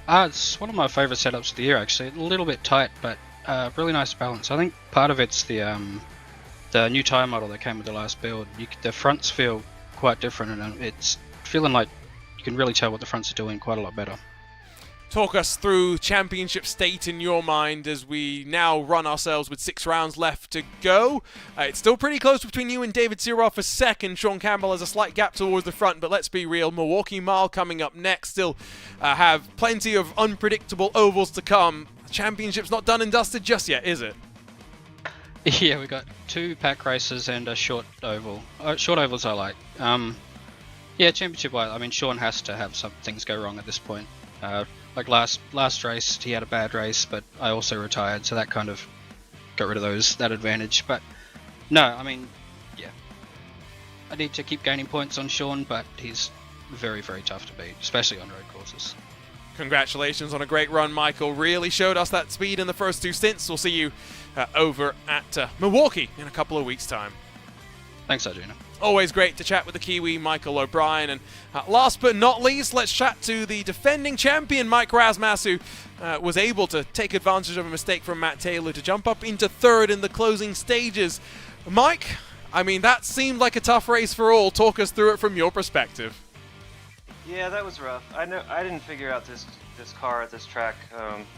Speaker 4: It's one of my favourite setups of the year, actually. A little bit tight, but really nice balance. I think part of it's the new tyre model that came with the last build. The fronts feel quite different, and it's feeling like you can really tell what the fronts are doing quite a lot better.
Speaker 1: Talk us through championship state in your mind as we now run ourselves with 6 rounds left to go. It's still pretty close between you and David Searoff for second. Sean Campbell has a slight gap towards the front, but let's be real. Milwaukee Mile coming up next. Still have plenty of unpredictable ovals to come. The championship's not done and dusted just yet, is it?
Speaker 4: Yeah, we got 2 pack races and a short oval. Short ovals I like. Yeah, championship-wise, I mean, Sean has to have some things go wrong at this point. Like last race, he had a bad race, but I also retired, so that kind of got rid of that advantage. But no, I mean, yeah, I need to keep gaining points on Sean, but he's very, very tough to beat, especially on road courses.
Speaker 1: Congratulations on a great run, Michael. Really showed us that speed in the first 2 stints. We'll see you over at Milwaukee in a couple of weeks' time.
Speaker 4: Thanks, Arjuna.
Speaker 1: Always great to chat with the Kiwi, Michael O'Brien. And last but not least, let's chat to the defending champion, Mike Rasmuss, who was able to take advantage of a mistake from Matt Taylor to jump up into 3rd in the closing stages. Mike, I mean, that seemed like a tough race for all. Talk us through it from your perspective.
Speaker 5: Yeah, that was rough. I didn't figure out this car at this track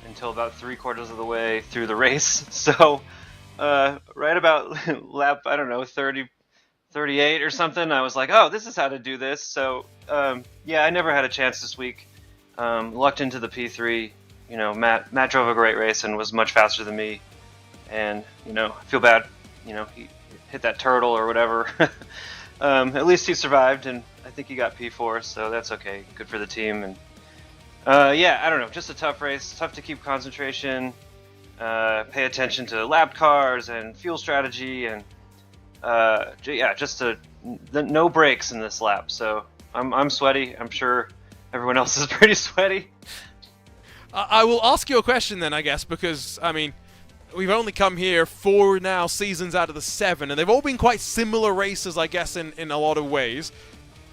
Speaker 5: until about 3/4 of the way through the race. So right about lap, I don't know, 38 or something, I was like, oh, this is how to do this. So yeah, I never had a chance this week. Lucked into the P3. You know, Matt drove a great race and was much faster than me. And, you know, I feel bad. You know, he hit that turtle or whatever. At least he survived, and I think he got P4, so that's okay. Good for the team. And yeah, I don't know, just a tough race. Tough to keep concentration, pay attention to lap cars and fuel strategy, and yeah, just no breaks in this lap. So I'm sweaty. I'm sure everyone else is pretty sweaty.
Speaker 1: I will ask you a question then, I guess, because, I mean, we've only come here 4 now seasons out of the 7, and they've all been quite similar races, I guess, in a lot of ways.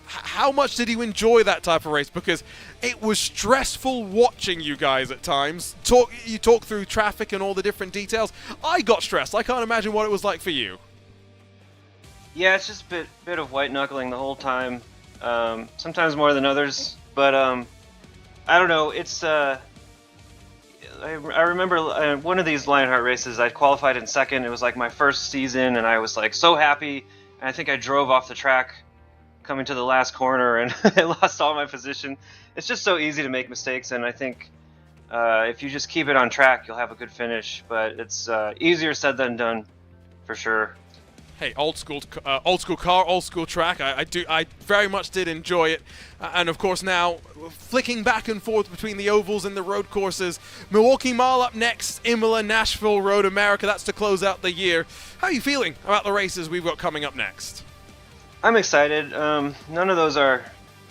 Speaker 1: How much did you enjoy that type of race? Because it was stressful watching you guys at times. You talk through traffic and all the different details. I got stressed. I can't imagine what it was like for you.
Speaker 5: Yeah, it's just a bit of white knuckling the whole time. Sometimes more than others, but I don't know. It's I remember one of these Lionheart races, I qualified in 2nd. It was like my first season, and I was like so happy. And I think I drove off the track coming to the last corner, and I lost all my position. It's just so easy to make mistakes, and I think if you just keep it on track, you'll have a good finish. But it's easier said than done, for sure.
Speaker 1: Hey, old school car, old school track. I very much did enjoy it, and of course now flicking back and forth between the ovals and the road courses. Milwaukee Mile up next, Imola, Nashville, Road America. That's to close out the year. How are you feeling about the races we've got coming up next?
Speaker 5: I'm excited. None of those are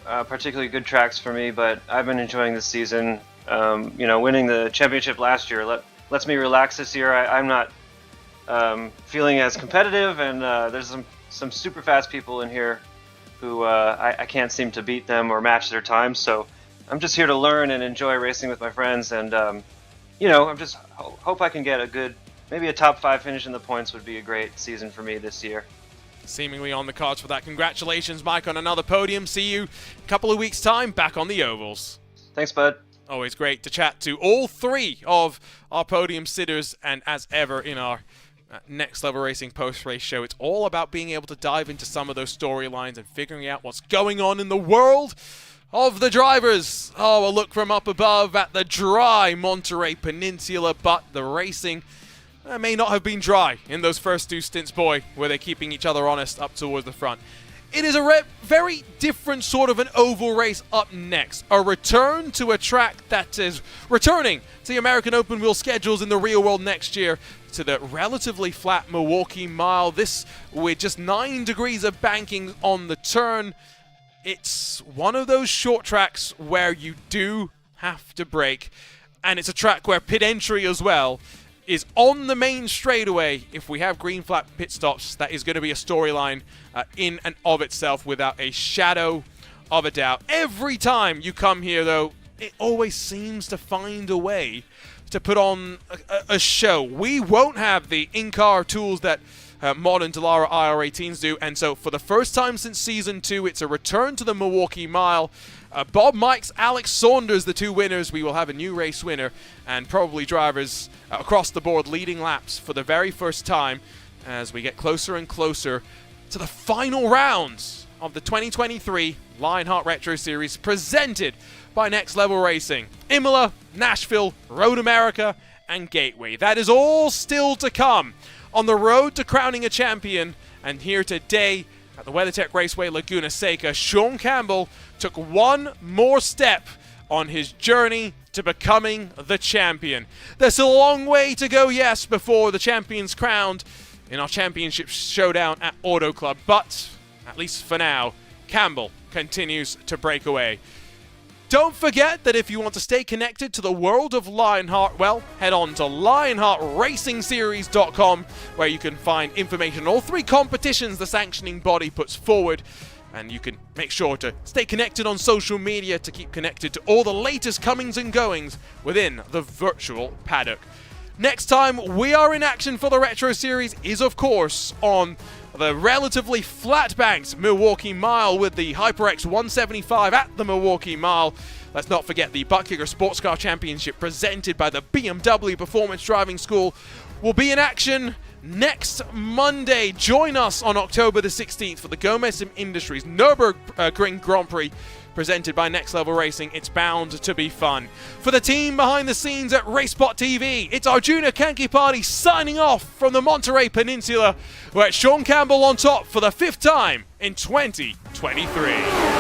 Speaker 5: particularly good tracks for me, but I've been enjoying this season. You know, winning the championship last year lets me relax this year. I'm not feeling as competitive, and there's some super fast people in here who I can't seem to beat them or match their time. So I'm just here to learn and enjoy racing with my friends, and you know, I'm just hope I can get maybe a top 5 finish in the points would be a great season for me this year.
Speaker 1: Seemingly on the cards for that. Congratulations, Mike, on another podium. See you a couple of weeks' time back on the ovals.
Speaker 5: Thanks, bud.
Speaker 1: Always great to chat to all 3 of our podium sitters, and as ever in our Next Level Racing post-race show, it's all about being able to dive into some of those storylines and figuring out what's going on in the world of the drivers. Oh, a look from up above at the dry Monterey Peninsula, but the racing may not have been dry in those first 2 stints, boy, were they keeping each other honest up towards the front.
Speaker 2: It is a very different sort of an oval race up next. A return to a track that is returning to the American open wheel schedules in the real world next year, to the relatively flat Milwaukee Mile. This with just 9 degrees of banking on the turn. It's one of those short tracks where you do have to brake, and it's a track where pit entry as well is on the main straightaway. If we have green flag pit stops, that is going to be a storyline in and of itself without a shadow of a doubt. Every time you come here, though, it always seems to find a way to put on a show. We won't have the in-car tools that Mod and Dallara IR18s do, and so for the first time since Season 2, it's a return to the Milwaukee Mile. Bob Mikes, Alex Saunders, the 2 winners. We will have a new race winner and probably drivers across the board leading laps for the very first time as we get closer and closer to the final rounds of the 2023 Lionheart Retro Series presented by Next Level Racing. Imola, Nashville, Road America, and Gateway. That is all still to come on the road to crowning a champion. And here today at the WeatherTech Raceway Laguna Seca, Sean Campbell took one more step on his journey to becoming the champion. There's a long way to go, yes, before the champion's crowned in our championship showdown at Auto Club, but at least for now, Campbell continues to break away. Don't forget that if you want to stay connected to the world of Lionheart, well, head on to LionheartRacingSeries.com, where you can find information on all 3 competitions the sanctioning body puts forward. And you can make sure to stay connected on social media to keep connected to all the latest comings and goings within the virtual paddock. Next time we are in action for the Retro Series is, of course, on the relatively flat banked Milwaukee Mile with the HyperX 175 at the Milwaukee Mile. Let's not forget the Buckkicker Sports Car Championship presented by the BMW Performance Driving School will be in action next Monday. Join us on October the 16th for the Gomez Industries Nürburgring Grand Prix presented by Next Level Racing. It's bound to be fun. For the team behind the scenes at RaceSpotTV, it's Arjuna Kankipati signing off from the Monterey Peninsula. We're at Sean Campbell on top for the 5th time in 2023.